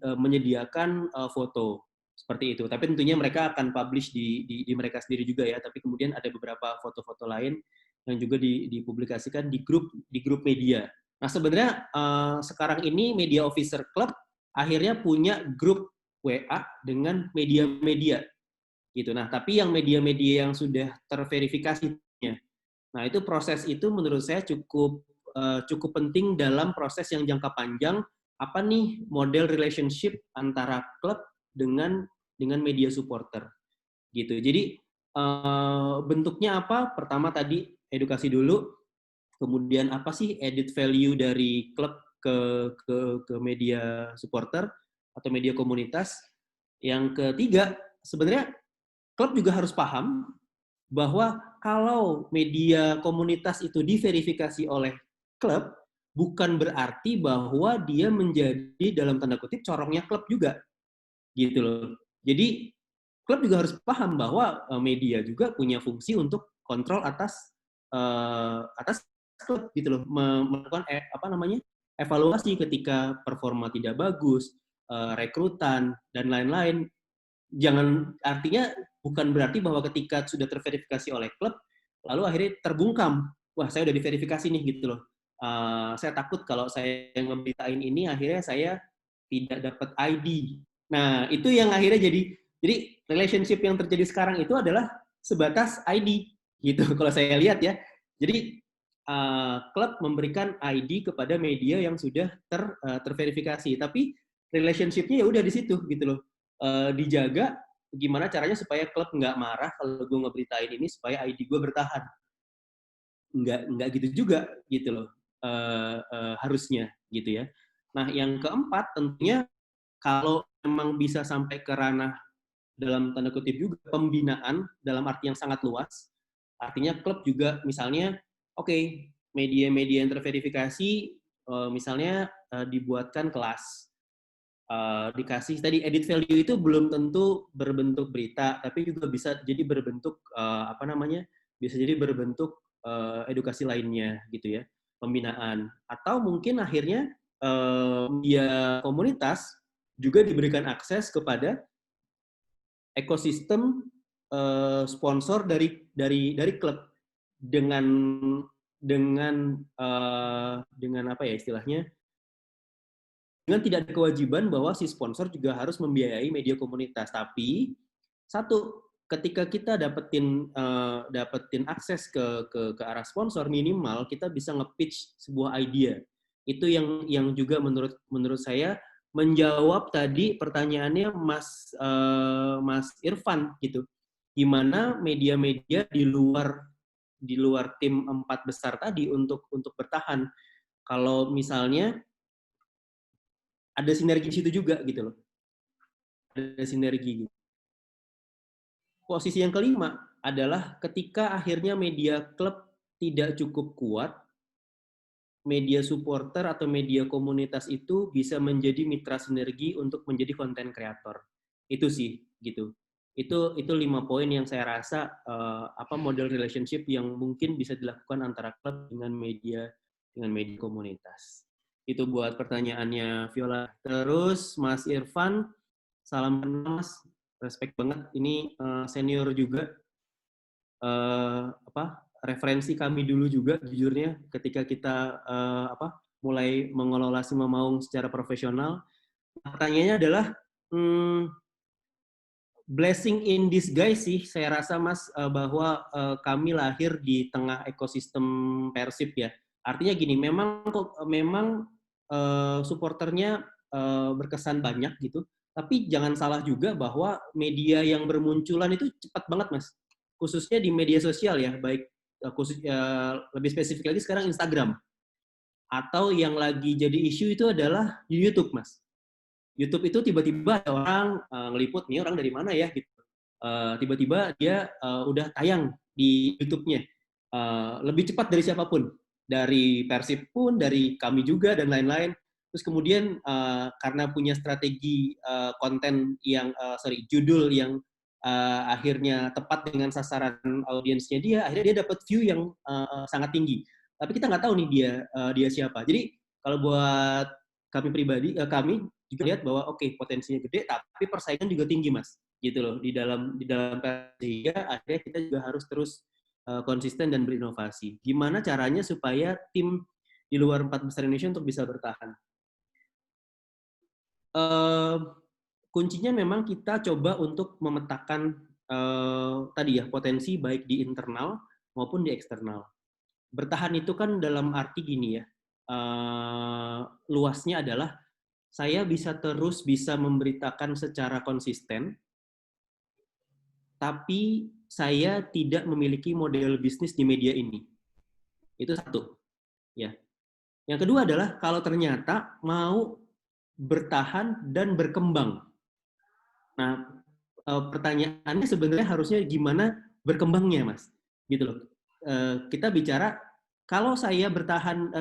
menyediakan foto seperti itu. Tapi tentunya mereka akan publish di mereka sendiri juga ya. Tapi kemudian ada beberapa foto-foto lain yang juga dipublikasikan di grup media. Nah sebenarnya sekarang ini media officer club akhirnya punya grup WA dengan media-media gitu. Nah tapi yang media-media yang sudah terverifikasi, nah itu proses itu menurut saya cukup penting dalam proses yang jangka panjang. Apa nih model relationship antara klub dengan media supporter gitu. Jadi bentuknya apa? Pertama tadi edukasi dulu, kemudian apa sih added value dari klub ke media supporter atau media komunitas. Yang ketiga, sebenarnya klub juga harus paham bahwa kalau media komunitas itu diverifikasi oleh klub, bukan berarti bahwa dia menjadi dalam tanda kutip corongnya klub juga, gitu loh. Jadi klub juga harus paham bahwa media juga punya fungsi untuk kontrol atas klub, gitu loh, melakukan evaluasi ketika performa tidak bagus, rekrutan dan lain-lain. Jangan artinya bukan berarti bahwa ketika sudah terverifikasi oleh klub, lalu akhirnya terbungkam, wah saya udah diverifikasi nih gitu loh. Saya takut kalau saya ngeberitain ini akhirnya saya tidak dapat ID. Nah itu yang akhirnya jadi relationship yang terjadi sekarang itu adalah sebatas ID gitu kalau saya lihat ya. Jadi klub memberikan ID kepada media yang sudah terverifikasi, tapi relationship-nya ya udah di situ gitu loh. dijaga gimana caranya supaya klub nggak marah kalau gue ngeberitain ini supaya ID gue bertahan. Nggak gitu juga gitu loh, harusnya gitu ya. Nah yang keempat tentunya kalau memang bisa sampai ke ranah dalam tanda kutip juga pembinaan dalam arti yang sangat luas, artinya klub juga misalnya media-media yang terverifikasi misalnya dibuatkan kelas, dikasih tadi edit value itu belum tentu berbentuk berita, tapi juga bisa jadi berbentuk bisa jadi berbentuk edukasi lainnya gitu ya, pembinaan, atau mungkin akhirnya media komunitas juga diberikan akses kepada ekosistem sponsor dari klub dengan apa ya istilahnya, dengan tidak ada kewajiban bahwa si sponsor juga harus membiayai media komunitas. Tapi satu, ketika kita dapetin akses ke arah sponsor, minimal kita bisa nge-pitch sebuah idea. Itu yang juga menurut saya menjawab tadi pertanyaannya Mas Irfan gitu. Gimana media-media di luar tim 4 besar tadi untuk bertahan. Kalau misalnya ada sinergi di situ juga gitu loh. Ada sinergi. Posisi yang kelima adalah ketika akhirnya media klub tidak cukup kuat, media supporter atau media komunitas itu bisa menjadi mitra sinergi untuk menjadi konten kreator. Itu sih gitu. Itu 5 poin yang saya rasa model relationship yang mungkin bisa dilakukan antara klub dengan media komunitas. Itu buat pertanyaannya Viola. Terus Mas Irfan, salam kenal Mas, respect banget. Ini senior juga, referensi kami dulu juga jujurnya ketika kita mulai mengelola Simamaung secara profesional. Pertanyaannya adalah blessing in disguise sih, saya rasa Mas, bahwa kami lahir di tengah ekosistem Persib ya. Artinya gini, memang supporternya berkesan banyak gitu, tapi jangan salah juga bahwa media yang bermunculan itu cepat banget Mas, khususnya di media sosial ya, baik lebih spesifik lagi sekarang Instagram, atau yang lagi jadi isu itu adalah di YouTube Mas. YouTube itu tiba-tiba ada orang ngeliput, nih orang dari mana ya gitu, tiba-tiba dia udah tayang di YouTube-nya, lebih cepat dari siapapun, dari Persib pun, dari kami juga, dan lain-lain. Terus kemudian karena punya strategi konten yang, judul yang akhirnya tepat dengan sasaran audiensnya dia, akhirnya dia dapat view yang sangat tinggi. Tapi kita nggak tahu nih dia siapa. Jadi kalau buat kami pribadi, kami juga lihat bahwa potensinya gede, tapi persaingan juga tinggi Mas, gitu loh di dalam sehingga akhirnya kita juga harus terus konsisten dan berinovasi. Gimana caranya supaya tim di luar 4 besar Indonesia untuk bisa bertahan? Kuncinya memang kita coba untuk memetakan tadi ya, potensi baik di internal maupun di eksternal. Bertahan itu kan dalam arti gini ya, luasnya adalah saya bisa memberitakan secara konsisten, tapi saya tidak memiliki model bisnis di media ini. Itu satu. Ya. Yang kedua adalah kalau ternyata mau bertahan dan berkembang. Nah, pertanyaannya sebenarnya harusnya gimana berkembangnya, Mas? Gitu loh. Kita bicara kalau saya bertahan,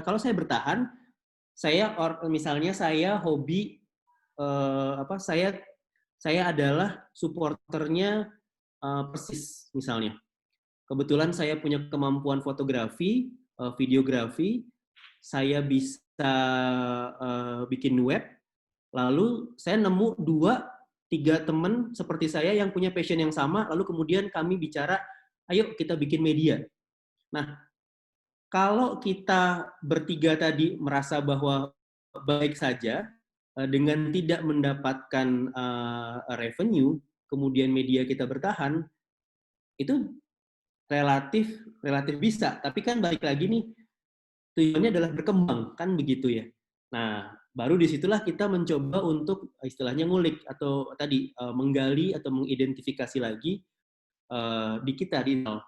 misalnya saya hobi, saya adalah supporternya Persis misalnya. Kebetulan saya punya kemampuan fotografi, videografi, saya bisa bikin web, lalu saya nemu 2-3 teman seperti saya yang punya passion yang sama, lalu kemudian kami bicara, ayo kita bikin media. Nah, kalau kita bertiga tadi merasa bahwa baik saja dengan tidak mendapatkan revenue, kemudian media kita bertahan, itu relatif bisa. Tapi kan balik lagi nih, tujuannya adalah berkembang, kan begitu ya. Nah, baru disitulah kita mencoba untuk istilahnya ngulik atau tadi menggali atau mengidentifikasi lagi di kita di nol.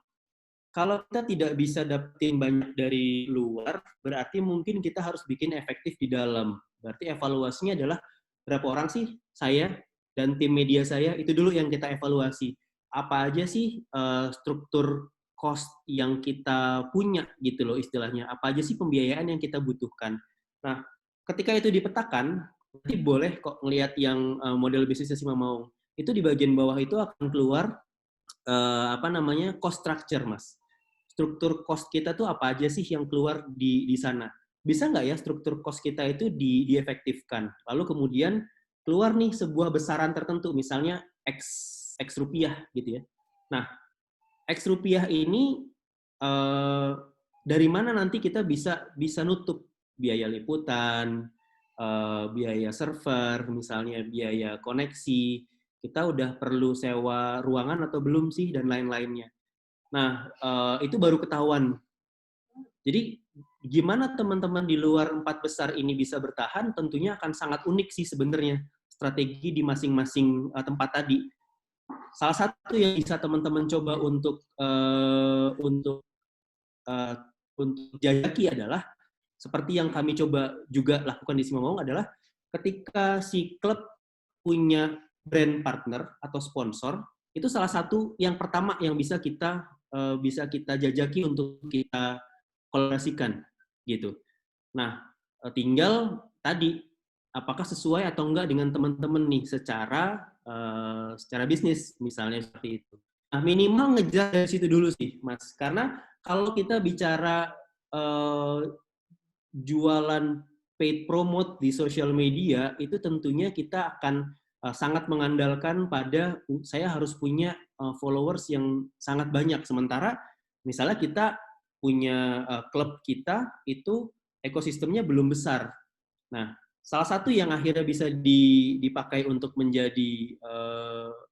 Kalau kita tidak bisa dapetin banyak dari luar, berarti mungkin kita harus bikin efektif di dalam. Berarti evaluasinya adalah berapa orang sih saya dan tim media saya, itu dulu yang kita evaluasi. Apa aja sih struktur cost yang kita punya gitu loh istilahnya. Apa aja sih pembiayaan yang kita butuhkan. Nah, ketika itu dipetakan, nanti boleh kok ngelihat yang model bisnisnya si Mamaung. Itu di bagian bawah itu akan keluar cost structure, Mas. Struktur cost kita tuh apa aja sih yang keluar di sana? Bisa nggak ya struktur cost kita itu diefektifkan? Lalu kemudian keluar nih sebuah besaran tertentu, misalnya X rupiah gitu ya. Nah, X rupiah ini dari mana nanti kita bisa nutup biaya liputan, biaya server, misalnya biaya koneksi, kita udah perlu sewa ruangan atau belum sih, dan lain-lainnya. Nah, itu baru ketahuan. Jadi, gimana teman-teman di luar 4 besar ini bisa bertahan, tentunya akan sangat unik sih sebenarnya strategi di masing-masing tempat tadi. Salah satu yang bisa teman-teman coba untuk jajaki adalah, seperti yang kami coba juga lakukan di Simamaung adalah, ketika si klub punya brand partner atau sponsor, itu salah satu yang pertama yang bisa kita jajaki untuk kita kolaborasikan gitu. Nah, tinggal tadi apakah sesuai atau enggak dengan teman-teman nih secara bisnis misalnya seperti itu. Nah, minimal ngejar dari situ dulu sih, Mas. Karena kalau kita bicara jualan paid promote di social media, itu tentunya kita akan sangat mengandalkan pada saya harus punya followers yang sangat banyak. Sementara misalnya kita punya klub kita itu ekosistemnya belum besar. Nah, salah satu yang akhirnya bisa dipakai untuk menjadi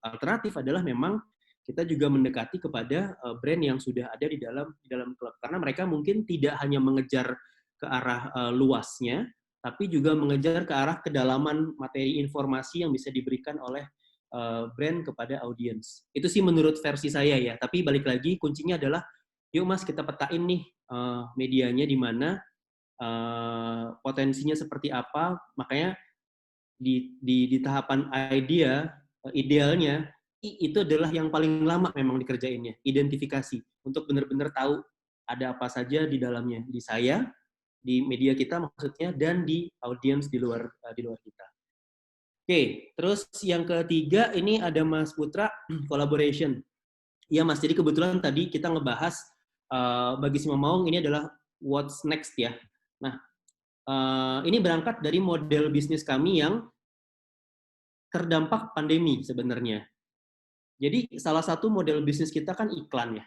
alternatif adalah memang kita juga mendekati kepada brand yang sudah ada di dalam klub, karena mereka mungkin tidak hanya mengejar ke arah luasnya, tapi juga mengejar ke arah kedalaman materi informasi yang bisa diberikan oleh brand kepada audiens. Itu sih menurut versi saya ya. Tapi balik lagi, kuncinya adalah, yuk Mas kita petain nih medianya di mana, potensinya seperti apa. Makanya di tahapan idealnya itu adalah yang paling lama memang dikerjainnya, identifikasi, untuk benar-benar tahu ada apa saja di dalamnya, di saya, di media kita maksudnya, dan di audiens di luar kita. Oke, terus yang ketiga ini ada Mas Putra, collaboration. Iya Mas, jadi kebetulan tadi kita ngebahas bagi Simamaung ini adalah what's next ya. Nah, ini berangkat dari model bisnis kami yang terdampak pandemi sebenarnya. Jadi salah satu model bisnis kita kan iklan ya.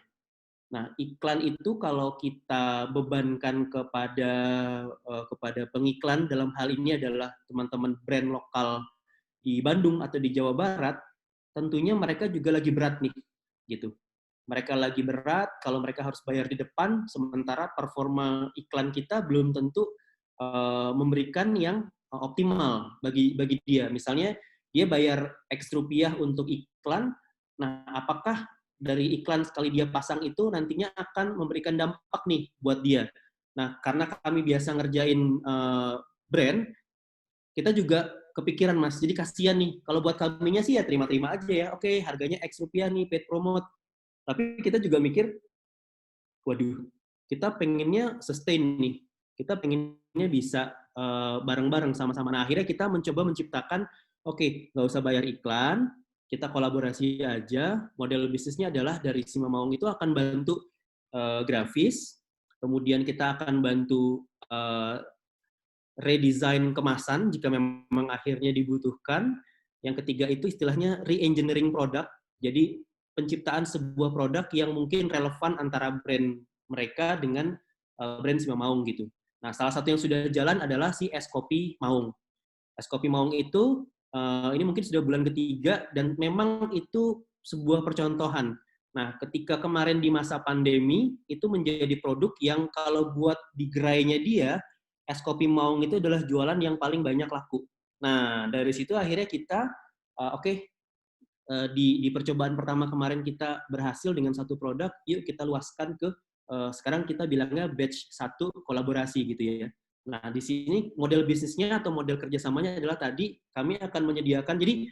Nah, iklan itu kalau kita bebankan kepada pengiklan, dalam hal ini adalah teman-teman brand lokal di Bandung atau di Jawa Barat, tentunya mereka juga lagi berat nih, gitu. Mereka lagi berat kalau mereka harus bayar di depan, sementara performa iklan kita belum tentu memberikan yang optimal bagi dia. Misalnya dia bayar X rupiah untuk iklan, nah apakah dari iklan sekali dia pasang itu nantinya akan memberikan dampak nih buat dia. Nah, karena kami biasa ngerjain brand, kita juga kepikiran Mas, jadi kasihan nih. Kalau buat kaminya sih ya terima-terima aja ya. Oke, harganya X rupiah nih, paid promote. Tapi kita juga mikir, waduh, kita pengennya sustain nih. Kita pengennya bisa bareng-bareng sama-sama. Nah, akhirnya kita mencoba menciptakan, oke, nggak usah bayar iklan, kita kolaborasi aja. Model bisnisnya adalah dari Simamaung itu akan bantu grafis, kemudian kita akan bantu redesign kemasan jika memang akhirnya dibutuhkan. Yang ketiga itu istilahnya re-engineering produk. Jadi penciptaan sebuah produk yang mungkin relevan antara brand mereka dengan brand Simamaung gitu. Nah, salah satu yang sudah jalan adalah si es kopi Maung. Es kopi Maung itu ini mungkin sudah bulan ketiga dan memang itu sebuah percontohan. Nah, ketika kemarin di masa pandemi itu menjadi produk yang kalau buat di gerainya dia es kopi Maung itu adalah jualan yang paling banyak laku. Nah, dari situ akhirnya kita, di percobaan pertama kemarin kita berhasil dengan satu produk, yuk kita luaskan ke, sekarang kita bilangnya batch 1 kolaborasi gitu ya. Nah, di sini model bisnisnya atau model kerjasamanya adalah tadi, kami akan menyediakan, jadi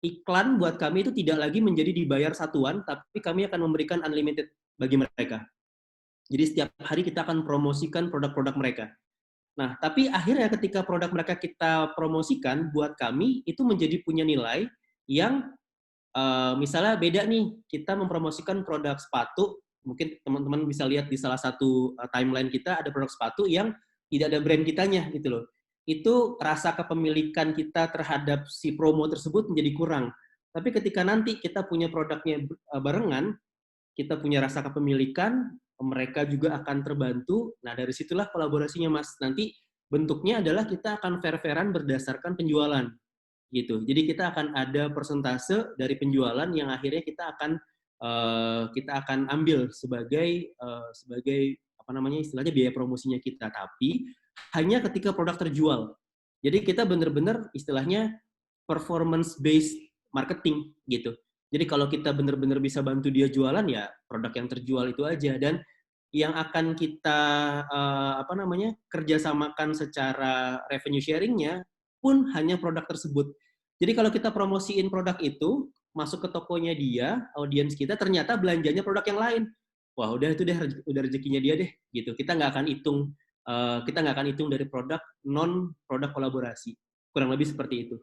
iklan buat kami itu tidak lagi menjadi dibayar satuan, tapi kami akan memberikan unlimited bagi mereka. Jadi setiap hari kita akan promosikan produk-produk mereka. Nah, tapi akhirnya ketika produk mereka kita promosikan, buat kami itu menjadi punya nilai yang misalnya beda nih, kita mempromosikan produk sepatu, mungkin teman-teman bisa lihat di salah satu timeline kita ada produk sepatu yang tidak ada brand kitanya gitu loh. Itu rasa kepemilikan kita terhadap si promo tersebut menjadi kurang. Tapi ketika nanti kita punya produknya barengan, kita punya rasa kepemilikan, mereka juga akan terbantu. Nah, dari situlah kolaborasinya, Mas. Nanti bentuknya adalah kita akan fair-fairan berdasarkan penjualan. Gitu. Jadi kita akan ada persentase dari penjualan yang akhirnya kita akan ambil sebagai apa namanya istilahnya biaya promosinya kita, tapi hanya ketika produk terjual. Jadi kita benar-benar istilahnya performance based marketing gitu. Jadi kalau kita benar-benar bisa bantu dia jualan, ya produk yang terjual itu aja. Dan yang akan kita kerjasamakan secara revenue sharingnya pun hanya produk tersebut. Jadi kalau kita promosiin produk itu, masuk ke tokonya dia, audiens kita, ternyata belanjanya produk yang lain. Wah, udah itu deh, udah rezekinya dia deh, gitu. Kita nggak akan hitung dari produk non produk kolaborasi. Kurang lebih seperti itu.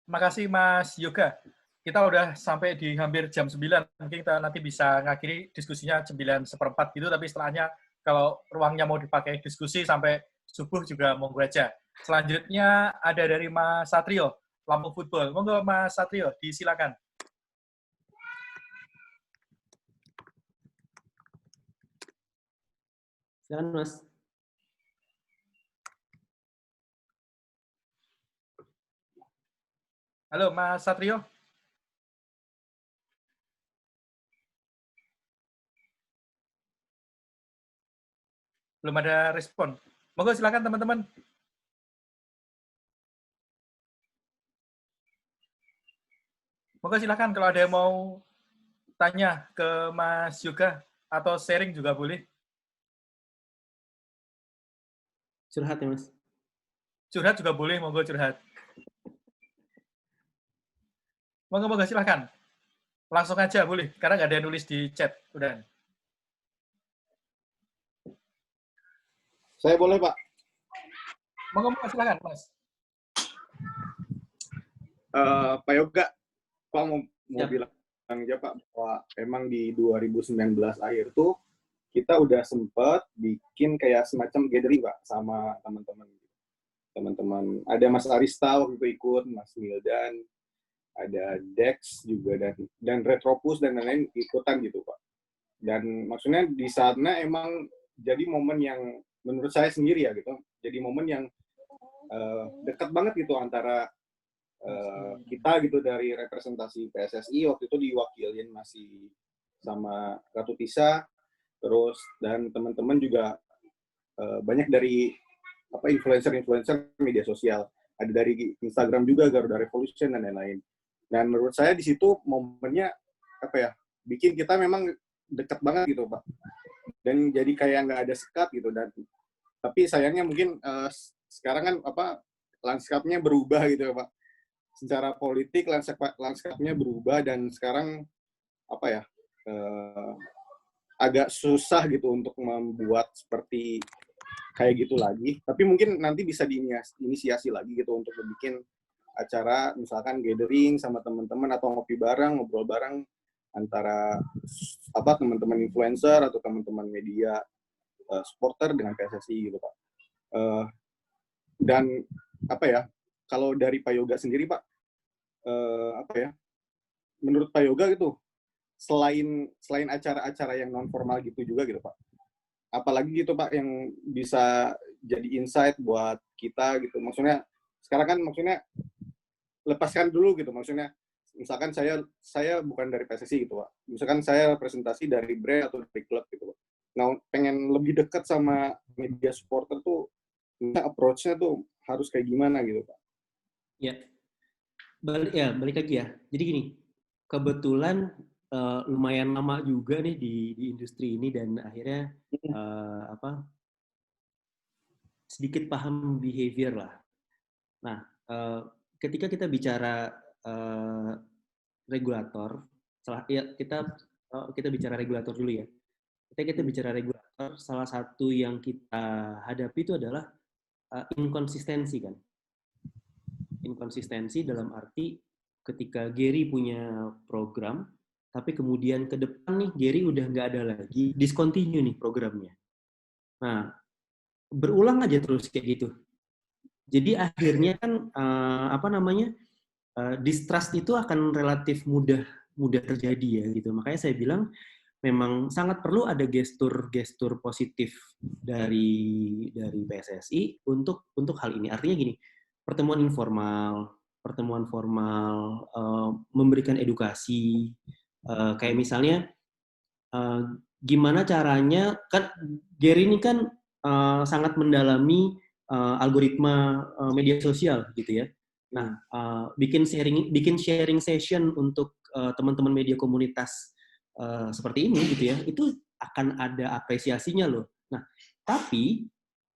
Terima kasih Mas Yoga. Kita udah sampai di hampir jam 9. Mungkin kita nanti bisa ngakhiri diskusinya 9:15 gitu, tapi setelahnya kalau ruangnya mau dipakai diskusi sampai subuh juga monggo aja. Selanjutnya ada dari Mas Satrio, Lampung Football. Monggo Mas Satrio, disilakan. Silakan Mas. Halo Mas Satrio. Belum ada respon. Monggo silakan teman-teman. Monggo silakan kalau ada yang mau tanya ke Mas Yoga atau sharing juga boleh. Curhat ya Mas. Curhat juga boleh, monggo curhat. Monggo silakan. Langsung aja boleh, karena nggak ada yang nulis di chat. Udah. Saya boleh, Pak? Monggo silakan, Mas. Pak Yoga, Pak mau bilang aja Pak, bahwa emang di 2019 akhir tuh kita udah sempet bikin kayak semacam gathering Pak sama teman-teman. Ada Mas Arista waktu itu ikut, Mas Mildan, ada Dex juga dan Retropus dan lain-lain ikutan gitu Pak. Dan maksudnya di sana emang jadi momen yang menurut saya sendiri ya gitu, jadi momen yang dekat banget gitu antara kita gitu dari representasi PSSI waktu itu diwakilin masih sama Ratu Tisa, terus dan teman-teman juga banyak dari influencer media sosial, ada dari Instagram juga Garuda Revolution dan lain-lain. Dan menurut saya di situ momennya bikin kita memang dekat banget gitu Pak. Dan jadi kayak nggak ada sekat gitu tapi sayangnya mungkin sekarang kan lanskapnya berubah gitu ya Pak. Secara politik lanskapnya berubah dan sekarang agak susah gitu untuk membuat seperti kayak gitu lagi. Tapi mungkin nanti bisa diinisiasi lagi gitu untuk bikin acara misalkan gathering sama teman-teman atau ngopi bareng, ngobrol bareng antara teman-teman influencer atau teman-teman media supporter dengan PSSI gitu Pak. Dan kalau dari Pak Yoga sendiri Pak, menurut Pak Yoga gitu, selain acara-acara yang non formal gitu juga gitu Pak, apalagi gitu Pak yang bisa jadi insight buat kita gitu, maksudnya sekarang kan maksudnya lepaskan dulu gitu, maksudnya misalkan saya bukan dari PSSI gitu Pak, misalkan saya representasi dari brand atau dari klub gitu Pak, Nah, pengen lebih dekat sama media supporter tuh, approach-nya tuh harus kayak gimana gitu, Pak? Ya, balik lagi ya. Jadi gini, kebetulan lumayan lama juga nih di industri ini dan akhirnya sedikit paham behavior lah. Nah, ketika kita bicara regulator, kita bicara regulator dulu ya. Ketika kita bicara regulator, salah satu yang kita hadapi itu adalah inkonsistensi kan. Inkonsistensi dalam arti ketika Gary punya program, tapi kemudian ke depan nih Gary udah nggak ada lagi, discontinue nih programnya. Nah, berulang aja terus kayak gitu. Jadi akhirnya kan distrust itu akan relatif mudah terjadi ya gitu. Makanya saya bilang memang sangat perlu ada gestur positif dari PSSI untuk hal ini. Artinya gini, pertemuan formal, memberikan edukasi, kayak misalnya gimana caranya, kan Gary ini kan sangat mendalami algoritma media sosial gitu ya. Nah, bikin sharing session untuk teman-teman media komunitas seperti ini gitu ya, itu akan ada apresiasinya loh. Nah, tapi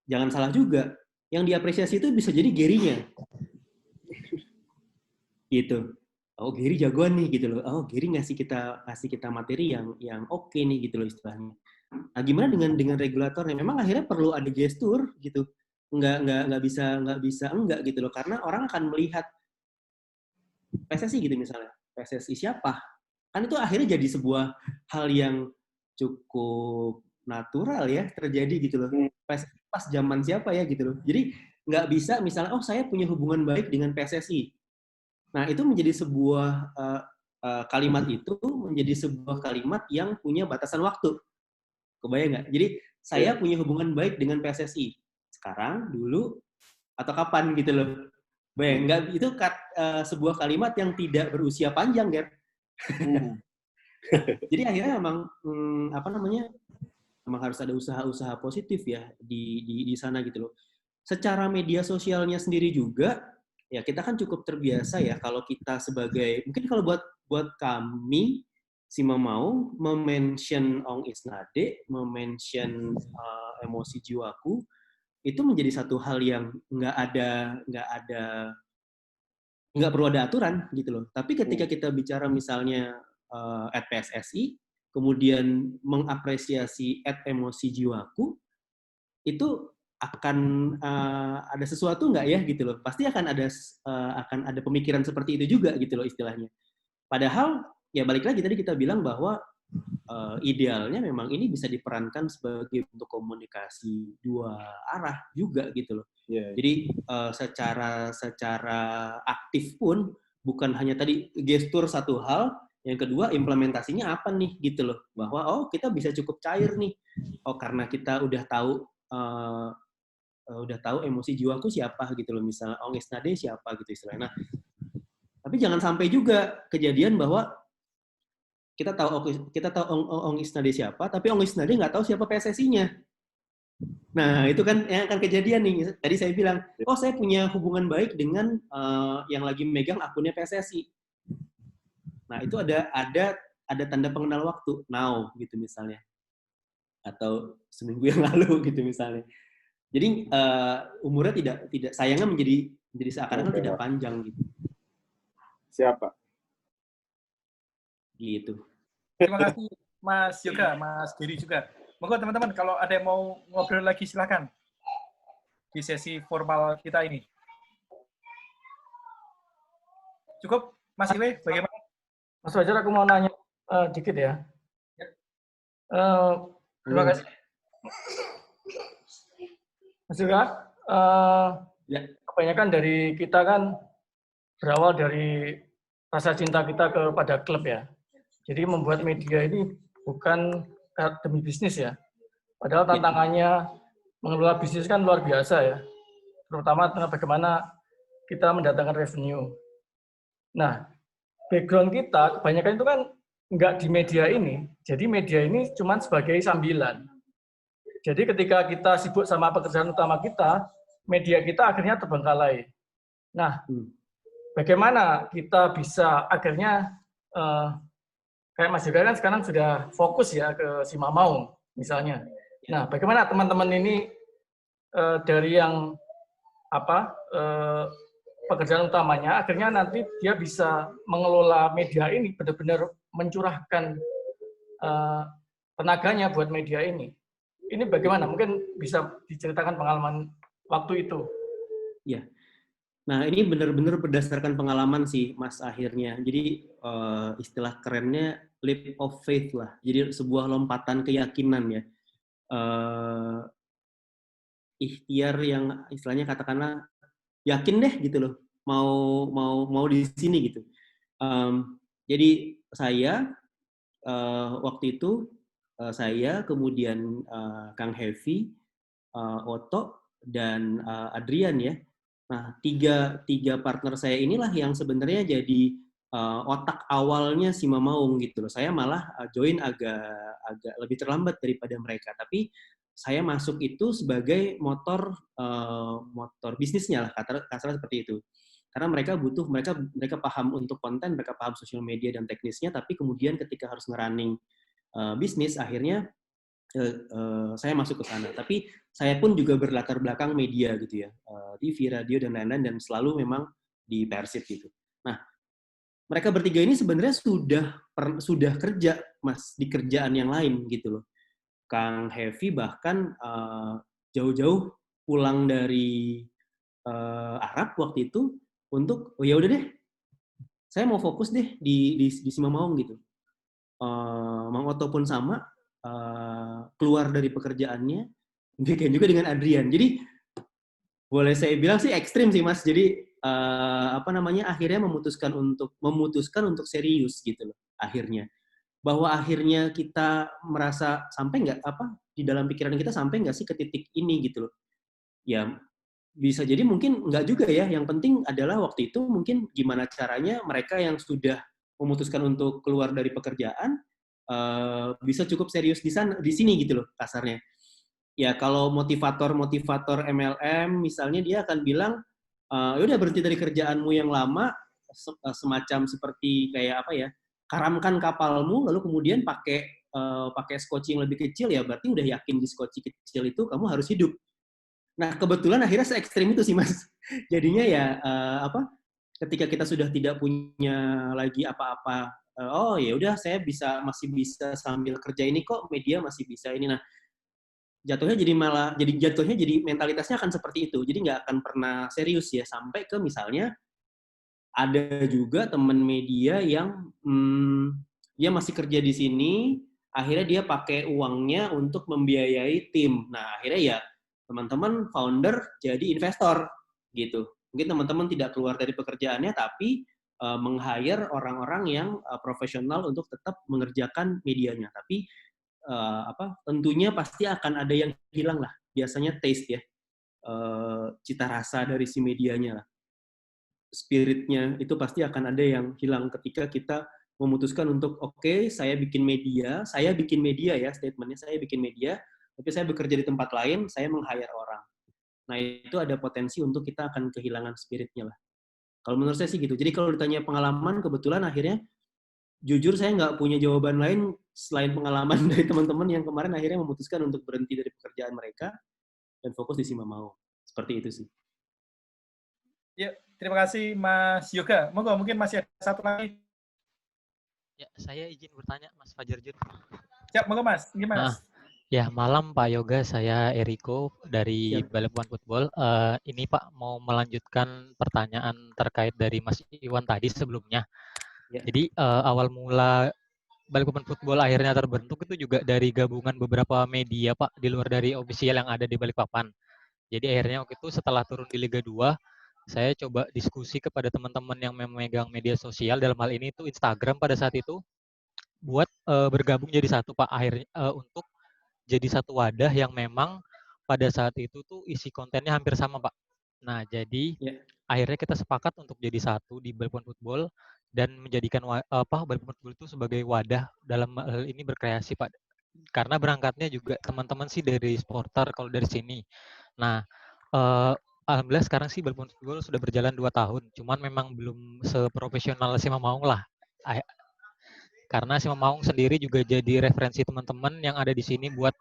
jangan salah juga, yang diapresiasi itu bisa jadi Gary-nya. Gitu. Oh, Gary jagoan nih gitu loh. Oh, Gary ngasih kita materi yang oke nih gitu loh istilahnya. Nah, gimana dengan regulatornya? Memang akhirnya perlu ada gestur gitu. Nggak bisa enggak gitu loh, karena orang akan melihat PSSI gitu misalnya. PSSI siapa? Kan itu akhirnya jadi sebuah hal yang cukup natural ya terjadi gitu loh. Pas zaman siapa ya gitu loh. Jadi nggak bisa misalnya, oh saya punya hubungan baik dengan PSSI. Nah itu menjadi sebuah kalimat itu menjadi sebuah kalimat yang punya batasan waktu. Kebayang nggak? Jadi saya punya hubungan baik dengan PSSI. Sekarang, dulu, atau kapan gitu loh. Bayang, nggak, itu sebuah kalimat yang tidak berusia panjang, Ger. Jadi akhirnya memang memang harus ada usaha-usaha positif ya di sana gitu loh. Secara media sosialnya sendiri juga, ya kita kan cukup terbiasa ya kalau kita sebagai, mungkin kalau buat kami Simamau mention Ong Isnade, mention emosi jiwaku, itu menjadi satu hal yang nggak perlu ada aturan gitu loh. Tapi ketika kita bicara misalnya @PSSI, kemudian mengapresiasi emosi jiwaku, itu akan ada sesuatu nggak ya gitu loh. Pasti akan ada pemikiran seperti itu juga gitu loh istilahnya. Padahal ya balik lagi tadi kita bilang bahwa idealnya memang ini bisa diperankan sebagai bentuk komunikasi dua arah juga gitu loh. Yeah. Jadi secara aktif pun bukan hanya tadi gestur satu hal, yang kedua implementasinya apa nih gitu loh. Bahwa oh kita bisa cukup cair nih. Oh karena kita udah tahu emosi jiwaku siapa gitu loh, misalnya Ong Isnade siapa gitu istilahnya. Nah, tapi jangan sampai juga kejadian bahwa kita tahu Ong Isnade siapa, tapi Ong Isnade nggak tahu siapa PSSI-nya. Nah, itu kan yang akan kejadian nih. Tadi saya bilang, oh saya punya hubungan baik dengan yang lagi megang akunnya PSSI. Nah, itu ada tanda pengenal waktu, now gitu misalnya. Atau seminggu yang lalu gitu misalnya. Jadi umurnya tidak sayangnya menjadi seakan-akan tidak panjang gitu. Siapa? Gitu. Terima kasih Mas Yoga, Mas Giri juga. Monggo teman-teman kalau ada yang mau ngobrol lagi silakan di sesi formal kita ini. Cukup, Mas Iwe, bagaimana? Mas Fajar, aku mau nanya dikit ya. Terima kasih. Mas Yoga, kebanyakan dari kita kan berawal dari rasa cinta kita kepada klub ya. Jadi membuat media ini bukan demi bisnis ya. Padahal tantangannya mengelola bisnis kan luar biasa ya. Terutama tentang bagaimana kita mendatangkan revenue. Nah, background kita kebanyakan itu kan nggak di media ini. Jadi media ini cuma sebagai sambilan. Jadi ketika kita sibuk sama pekerjaan utama kita, media kita akhirnya terbengkalai. Nah, bagaimana kita bisa akhirnya kayak Mas Yoga kan sekarang sudah fokus ya ke Simamaung misalnya. Nah, bagaimana teman-teman ini dari yang pekerjaan utamanya, akhirnya nanti dia bisa mengelola media ini, benar-benar mencurahkan tenaganya buat media ini. Ini bagaimana? Mungkin bisa diceritakan pengalaman waktu itu. Ya. Nah, ini benar-benar berdasarkan pengalaman sih, Mas, akhirnya. Jadi, istilah kerennya leap of faith lah. Jadi, sebuah lompatan keyakinan ya. Ikhtiar yang istilahnya katakanlah, yakin deh gitu loh, mau di sini gitu. Jadi, saya waktu itu, saya, kemudian Kang Heavy, Otto, dan Adrian ya. Nah, tiga partner saya inilah yang sebenarnya jadi otak awalnya Simamaung gitu loh. Saya malah join agak lebih terlambat daripada mereka. Tapi saya masuk itu sebagai motor bisnisnya lah, kasarnya seperti itu. Karena mereka paham untuk konten, mereka paham sosial media dan teknisnya, tapi kemudian ketika harus ngerunning bisnis, akhirnya saya masuk ke sana. Tapi saya pun juga berlatar belakang media gitu ya, TV, radio, dan lain-lain, dan selalu memang di Persib gitu. Nah, mereka bertiga ini sebenarnya sudah kerja, Mas, di kerjaan yang lain gitu loh. Kang Heavy bahkan jauh-jauh pulang dari Arab waktu itu untuk, ya udah deh, saya mau fokus deh di Simamaung gitu. Mang Otto pun sama, keluar dari pekerjaannya, demikian juga dengan Adrian. Jadi boleh saya bilang sih ekstrim sih, Mas. Jadi akhirnya memutuskan untuk serius gitu loh akhirnya. Bahwa akhirnya kita merasa sampai nggak di dalam pikiran kita sampai nggak sih ke titik ini gitu loh. Ya bisa jadi mungkin nggak juga ya. Yang penting adalah waktu itu mungkin gimana caranya mereka yang sudah memutuskan untuk keluar dari pekerjaan bisa cukup serius di sini gitu loh kasarnya. Ya kalau motivator MLM misalnya, dia akan bilang udah berhenti dari kerjaanmu yang lama, semacam seperti kayak karamkan kapalmu, lalu kemudian pakai skoci yang lebih kecil, ya berarti udah yakin di skoci kecil itu kamu harus hidup. Nah, kebetulan akhirnya se-ekstrim itu sih, Mas. Jadinya ya ketika kita sudah tidak punya lagi apa-apa, ya udah saya masih bisa sambil kerja ini kok, media masih bisa ini. Nah, jatuhnya jadi mentalitasnya akan seperti itu. Jadi nggak akan pernah serius ya, sampai ke misalnya ada juga teman media yang dia masih kerja di sini, akhirnya dia pakai uangnya untuk membiayai tim. Nah, akhirnya ya teman-teman founder jadi investor gitu. Mungkin teman-teman tidak keluar dari pekerjaannya, tapi meng-hire orang-orang yang profesional untuk tetap mengerjakan medianya. Tapi tentunya pasti akan ada yang hilang lah. Biasanya taste ya, cita rasa dari si medianya lah. Spiritnya itu pasti akan ada yang hilang ketika kita memutuskan untuk saya bikin media ya, statementnya saya bikin media, tapi saya bekerja di tempat lain, saya meng-hire orang. Nah, itu ada potensi untuk kita akan kehilangan spiritnya lah. Kalau menurut saya sih gitu. Jadi kalau ditanya pengalaman, kebetulan akhirnya jujur saya nggak punya jawaban lain selain pengalaman dari teman-teman yang kemarin akhirnya memutuskan untuk berhenti dari pekerjaan mereka dan fokus di Simamaung. Seperti itu sih. Ya, terima kasih Mas Yoga. Monggo, mungkin masih ada satu lagi. Ya, saya izin bertanya, Mas Fajar Jun. Siap, monggo Mas. Gimana? Ya, malam Pak Yoga, saya Eriko dari Balapan Football. Ini Pak mau melanjutkan pertanyaan terkait dari Mas Iwan tadi sebelumnya. Ya. Jadi awal mula Balikpapan Football akhirnya terbentuk itu juga dari gabungan beberapa media Pak di luar dari ofisial yang ada di Balikpapan. Jadi akhirnya waktu itu setelah turun di Liga 2, saya coba diskusi kepada teman-teman yang memegang media sosial, dalam hal ini itu Instagram pada saat itu, buat bergabung jadi satu Pak, akhirnya untuk jadi satu wadah yang memang pada saat itu tuh isi kontennya hampir sama Pak. Nah jadi akhirnya kita sepakat untuk jadi satu di Balikpapan Football dan menjadikan Balikpapan Football itu sebagai wadah dalam hal ini berkreasi Pak. karena berangkatnya juga teman-teman sih dari supporter kalau dari sini. Nah, alhamdulillah sekarang sih Balapon Football sudah berjalan 2 tahun, cuman memang belum seprofesional Sima Maung lah. Karena Sima Maung sendiri juga jadi referensi teman-teman yang ada di sini buat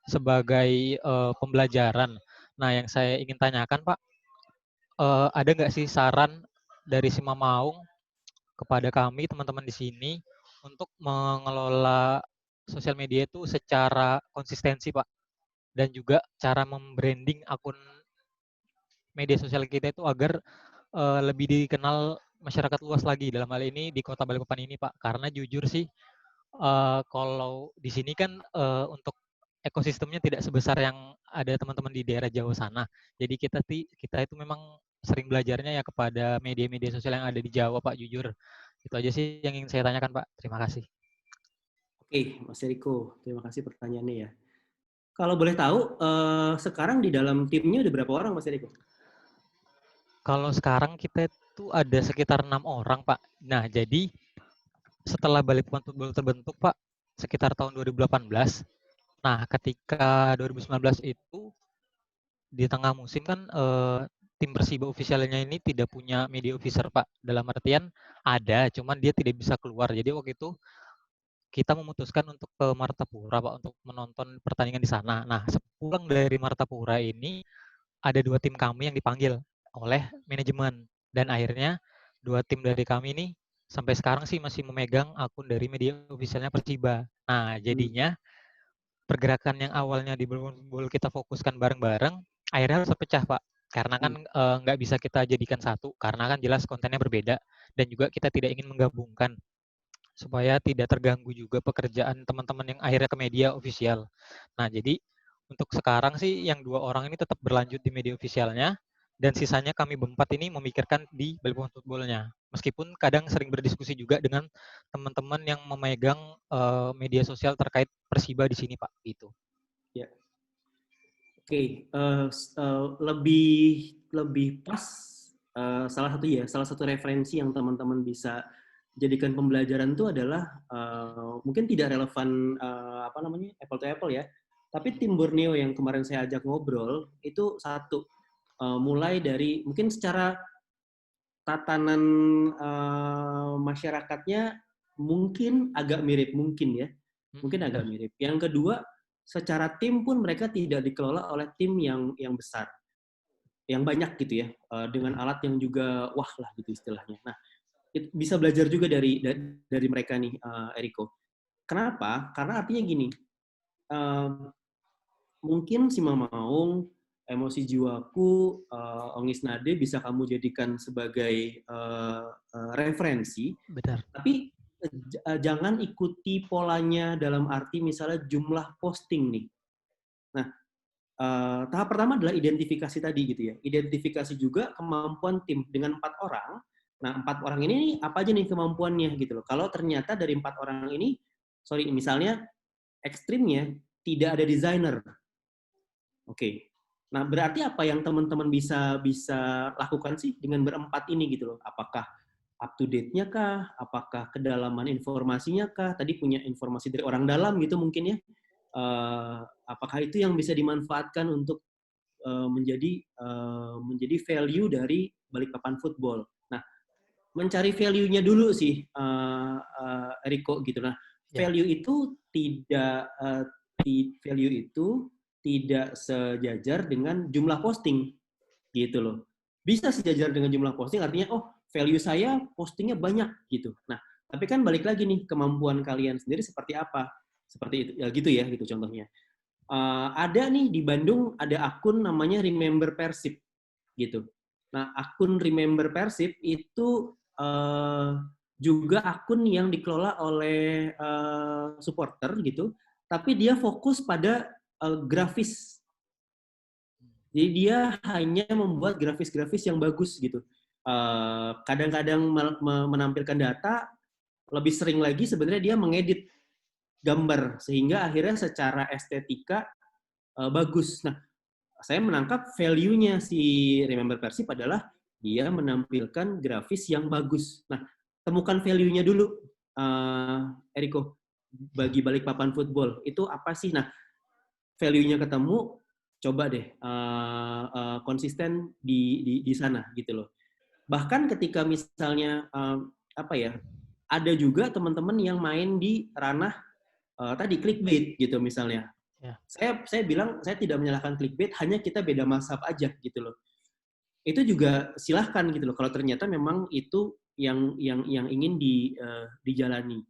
sebagai pembelajaran. Nah, yang saya ingin tanyakan Pak, ada nggak sih saran dari Sima Maung kepada kami teman-teman di sini untuk mengelola sosial media itu secara konsistensi Pak, dan juga cara membranding akun media sosial kita itu agar lebih dikenal masyarakat luas lagi, dalam hal ini di Kota Balikpapan ini Pak. Karena jujur sih kalau di sini kan untuk ekosistemnya tidak sebesar yang ada teman-teman di daerah Jawa sana. Jadi kita itu memang sering belajarnya ya kepada media-media sosial yang ada di Jawa Pak, jujur. Itu aja sih yang ingin saya tanyakan Pak. Terima kasih. Oke, Mas Eriko, terima kasih pertanyaannya ya. Kalau boleh tahu, sekarang di dalam timnya udah berapa orang Mas Eriko? Kalau sekarang kita itu ada sekitar 6 orang Pak. Nah, jadi setelah Balikpapan Football terbentuk Pak, sekitar tahun 2018. Nah, ketika 2019 itu di tengah musim kan tim Persiba officialnya ini tidak punya media officer Pak. Dalam artian ada, cuman dia tidak bisa keluar. Jadi waktu itu kita memutuskan untuk ke Martapura Pak untuk menonton pertandingan di sana. Nah, sepulang dari Martapura ini ada 2 tim kami yang dipanggil oleh manajemen, dan akhirnya 2 tim dari kami ini sampai sekarang sih masih memegang akun dari media officialnya Persiba. Nah, jadinya pergerakan yang awalnya di Balapon kita fokuskan bareng-bareng, akhirnya harus terpecah Pak. Karena kan nggak bisa kita jadikan satu, karena kan jelas kontennya berbeda, dan juga kita tidak ingin menggabungkan supaya tidak terganggu juga pekerjaan teman-teman yang akhirnya ke media official. Nah, jadi untuk sekarang sih yang 2 orang ini tetap berlanjut di media officialnya, dan sisanya kami berempat ini memikirkan di Balapon Football-nya. Meskipun kadang sering berdiskusi juga dengan teman-teman yang memegang media sosial terkait Persiba di sini Pak, gitu. Ya. Oke, lebih pas salah satu referensi yang teman-teman bisa jadikan pembelajaran itu adalah mungkin tidak relevan apple to apple ya, tapi tim Borneo yang kemarin saya ajak ngobrol itu satu, mulai dari mungkin secara tatanan masyarakatnya mungkin agak mirip mungkin agak mirip. Yang kedua, secara tim pun mereka tidak dikelola oleh tim yang besar, yang banyak gitu ya, dengan alat yang juga wah lah gitu istilahnya. Nah, bisa belajar juga dari mereka nih, Eriko. Kenapa? Karena artinya gini, mungkin Sima Maung, Emosi Jiwaku, Ongis Nade bisa kamu jadikan sebagai referensi. Benar. Tapi jangan ikuti polanya dalam arti misalnya jumlah posting nih. Nah, tahap pertama adalah identifikasi tadi gitu ya. Identifikasi juga kemampuan tim dengan 4 orang. Nah, 4 orang ini apa aja nih kemampuannya gitu loh. Kalau ternyata dari 4 orang ini, misalnya ekstrimnya tidak ada desainer. Oke. Nah, berarti apa yang teman-teman bisa lakukan sih dengan berempat ini gitu loh? Apakah up to date-nya kah? Apakah kedalaman informasinya kah? Tadi punya informasi dari orang dalam gitu mungkin ya. Apakah itu yang bisa dimanfaatkan untuk menjadi value dari Balikpapan Football? Nah, mencari value-nya dulu sih, Eriko gitu. Nah, value itu tidak sejajar dengan jumlah posting gitu loh. Bisa sejajar dengan jumlah posting, artinya value saya postingnya banyak gitu. Nah, tapi kan balik lagi nih, kemampuan kalian sendiri seperti apa? Seperti itu ya gitu contohnya. Ada nih di Bandung ada akun namanya Remember Persib gitu. Nah, akun Remember Persib itu juga akun yang dikelola oleh supporter gitu, tapi dia fokus pada grafis. Jadi dia hanya membuat grafis-grafis yang bagus gitu. Kadang-kadang menampilkan data, lebih sering lagi sebenarnya dia mengedit gambar sehingga akhirnya secara estetika bagus. Nah, saya menangkap value-nya si Remember Persib adalah dia menampilkan grafis yang bagus. Nah, temukan value-nya dulu, Eriko. bagi Balikpapan Football itu apa sih? Nah, value-nya ketemu, coba deh konsisten di sana gitu loh. Bahkan ketika misalnya ada juga teman-teman yang main di ranah tadi clickbait gitu misalnya. Ya. Saya bilang saya tidak menyalahkan clickbait, hanya kita beda mazhab aja gitu loh. Itu juga silahkan gitu loh kalau ternyata memang itu yang ingin dijalani.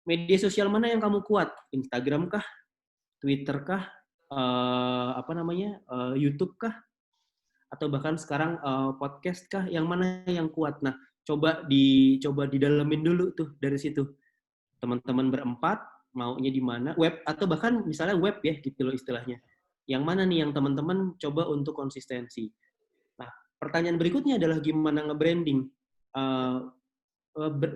Media sosial mana yang kamu kuat? Instagram kah? Twitter kah? YouTube kah? Atau bahkan sekarang podcast kah? Yang mana yang kuat? Nah, coba didalemin dulu tuh dari situ. Teman-teman berempat maunya di mana? Web atau bahkan misalnya web ya gitu loh istilahnya. Yang mana nih yang teman-teman coba untuk konsistensi? Nah, pertanyaan berikutnya adalah gimana nge-branding?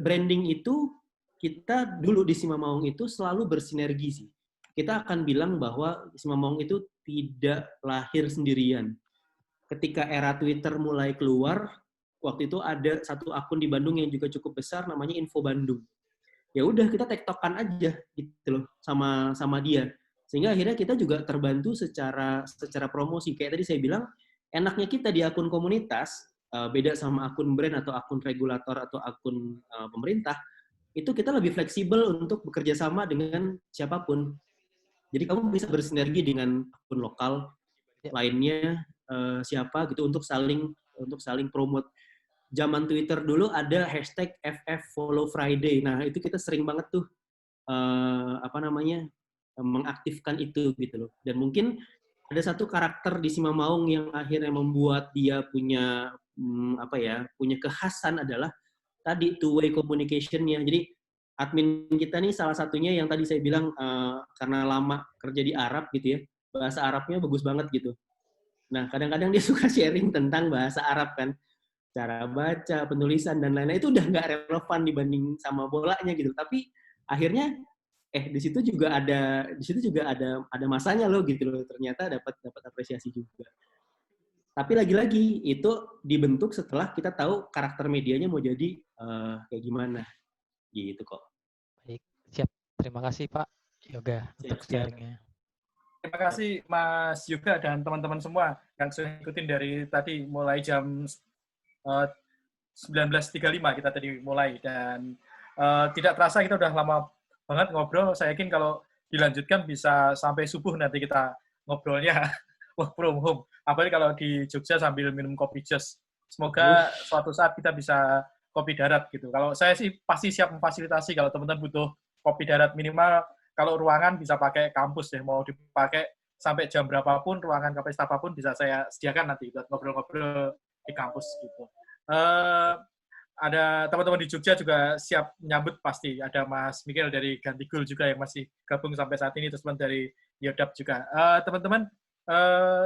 Branding itu kita dulu di Simamaung itu selalu bersinergi sih. Kita akan bilang bahwa Simamaung itu tidak lahir sendirian. Ketika era Twitter mulai keluar, waktu itu ada satu akun di Bandung yang juga cukup besar namanya Info Bandung. Ya udah kita tektokan aja gitu loh sama dia. Sehingga akhirnya kita juga terbantu secara promosi. Kayak tadi saya bilang, enaknya kita di akun komunitas, beda sama akun brand atau akun regulator atau akun pemerintah, itu kita lebih fleksibel untuk bekerja sama dengan siapapun. Jadi kamu bisa bersinergi dengan akun lokal lainnya siapa gitu untuk saling promote. Zaman Twitter dulu ada hashtag #FFFollowFriday. Nah, itu kita sering banget tuh mengaktifkan itu gitu loh. Dan mungkin ada satu karakter di Simamaung yang akhirnya membuat dia punya punya kekhasan adalah tadi two-way communication-nya. Jadi admin kita nih salah satunya yang tadi saya bilang karena lama kerja di Arab gitu ya, bahasa Arabnya bagus banget gitu. Nah, kadang-kadang dia suka sharing tentang bahasa Arab kan. Cara baca, penulisan dan lain-lain itu udah nggak relevan dibanding sama bolanya gitu. Tapi akhirnya di situ juga ada masanya loh gitu loh. Ternyata dapat apresiasi juga. Tapi lagi-lagi itu dibentuk setelah kita tahu karakter medianya mau jadi kayak gimana. Gitu kok. Baik, siap. Terima kasih Pak Yoga untuk sharingnya. Terima kasih Mas Yoga dan teman-teman semua yang sudah ikutin dari tadi mulai jam 19.35 kita tadi mulai dan tidak terasa kita udah lama banget ngobrol. Saya yakin kalau dilanjutkan bisa sampai subuh nanti kita ngobrolnya work from home. Apalagi kalau di Jogja sambil minum kopi jos. Semoga suatu saat kita bisa kopi darat gitu. Kalau saya sih pasti siap memfasilitasi kalau teman-teman butuh kopi darat minimal. Kalau ruangan bisa pakai kampus deh, mau dipakai sampai jam berapapun, ruangan kapasitas apapun bisa saya sediakan nanti buat ngobrol-ngobrol di kampus gitu. Ada teman-teman di Jogja juga siap menyambut pasti. Ada Mas Mikkel dari Gantigul juga yang masih gabung sampai saat ini, terus teman dari Yodap juga. Teman-teman,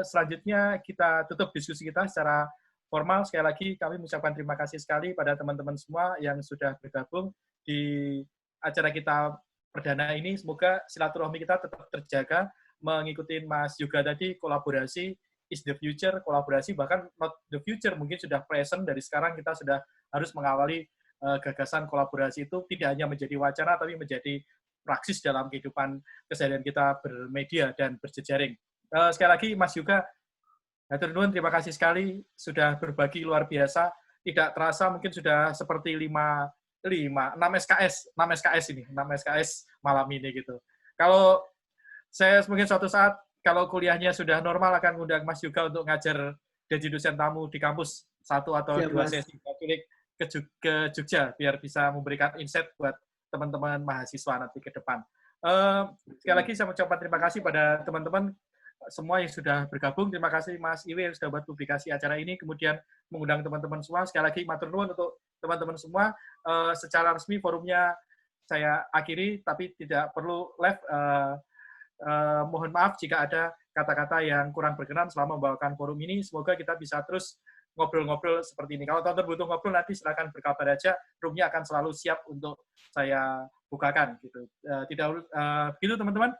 selanjutnya kita tutup diskusi kita secara formal. Sekali lagi kami mengucapkan terima kasih sekali pada teman-teman semua yang sudah bergabung di acara kita perdana ini. Semoga silaturahmi kita tetap terjaga, mengikuti Mas Yoga tadi, kolaborasi is the future, kolaborasi bahkan not the future, mungkin sudah present dari sekarang kita sudah harus mengawali gagasan kolaborasi itu tidak hanya menjadi wacana tapi menjadi praksis dalam kehidupan keseharian kita bermedia dan berjejaring. Sekali lagi Mas Yoga, hatur nuhun, terima kasih sekali sudah berbagi luar biasa. Tidak terasa mungkin sudah seperti 6 SKS malam ini gitu. Kalau saya mungkin suatu saat kalau kuliahnya sudah normal akan undang Mas Yoga untuk ngajar jadi dosen tamu di kampus 1 atau 2 sesi ke Jogja biar bisa memberikan insight buat teman-teman mahasiswa nanti ke depan. Sekali lagi saya mengucapkan terima kasih pada teman-teman semua yang sudah bergabung. Terima kasih Mas Iwe yang sudah buat publikasi acara ini, kemudian mengundang teman-teman semua. Sekali lagi matur nuwun untuk teman-teman semua. Secara resmi forumnya saya akhiri, tapi tidak perlu live. Mohon maaf jika ada kata-kata yang kurang berkenan selama membawakan forum ini. Semoga kita bisa terus ngobrol-ngobrol seperti ini. Kalau teman-teman butuh ngobrol, nanti silakan berkabar aja. Roomnya akan selalu siap untuk saya bukakan. Gitu. Begitu teman-teman.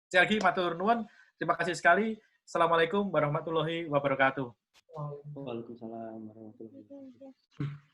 Sekali lagi matur nuwun. Terima kasih sekali. Assalamualaikum warahmatullahi wabarakatuh. Waalaikumsalam warahmatullahi wabarakatuh.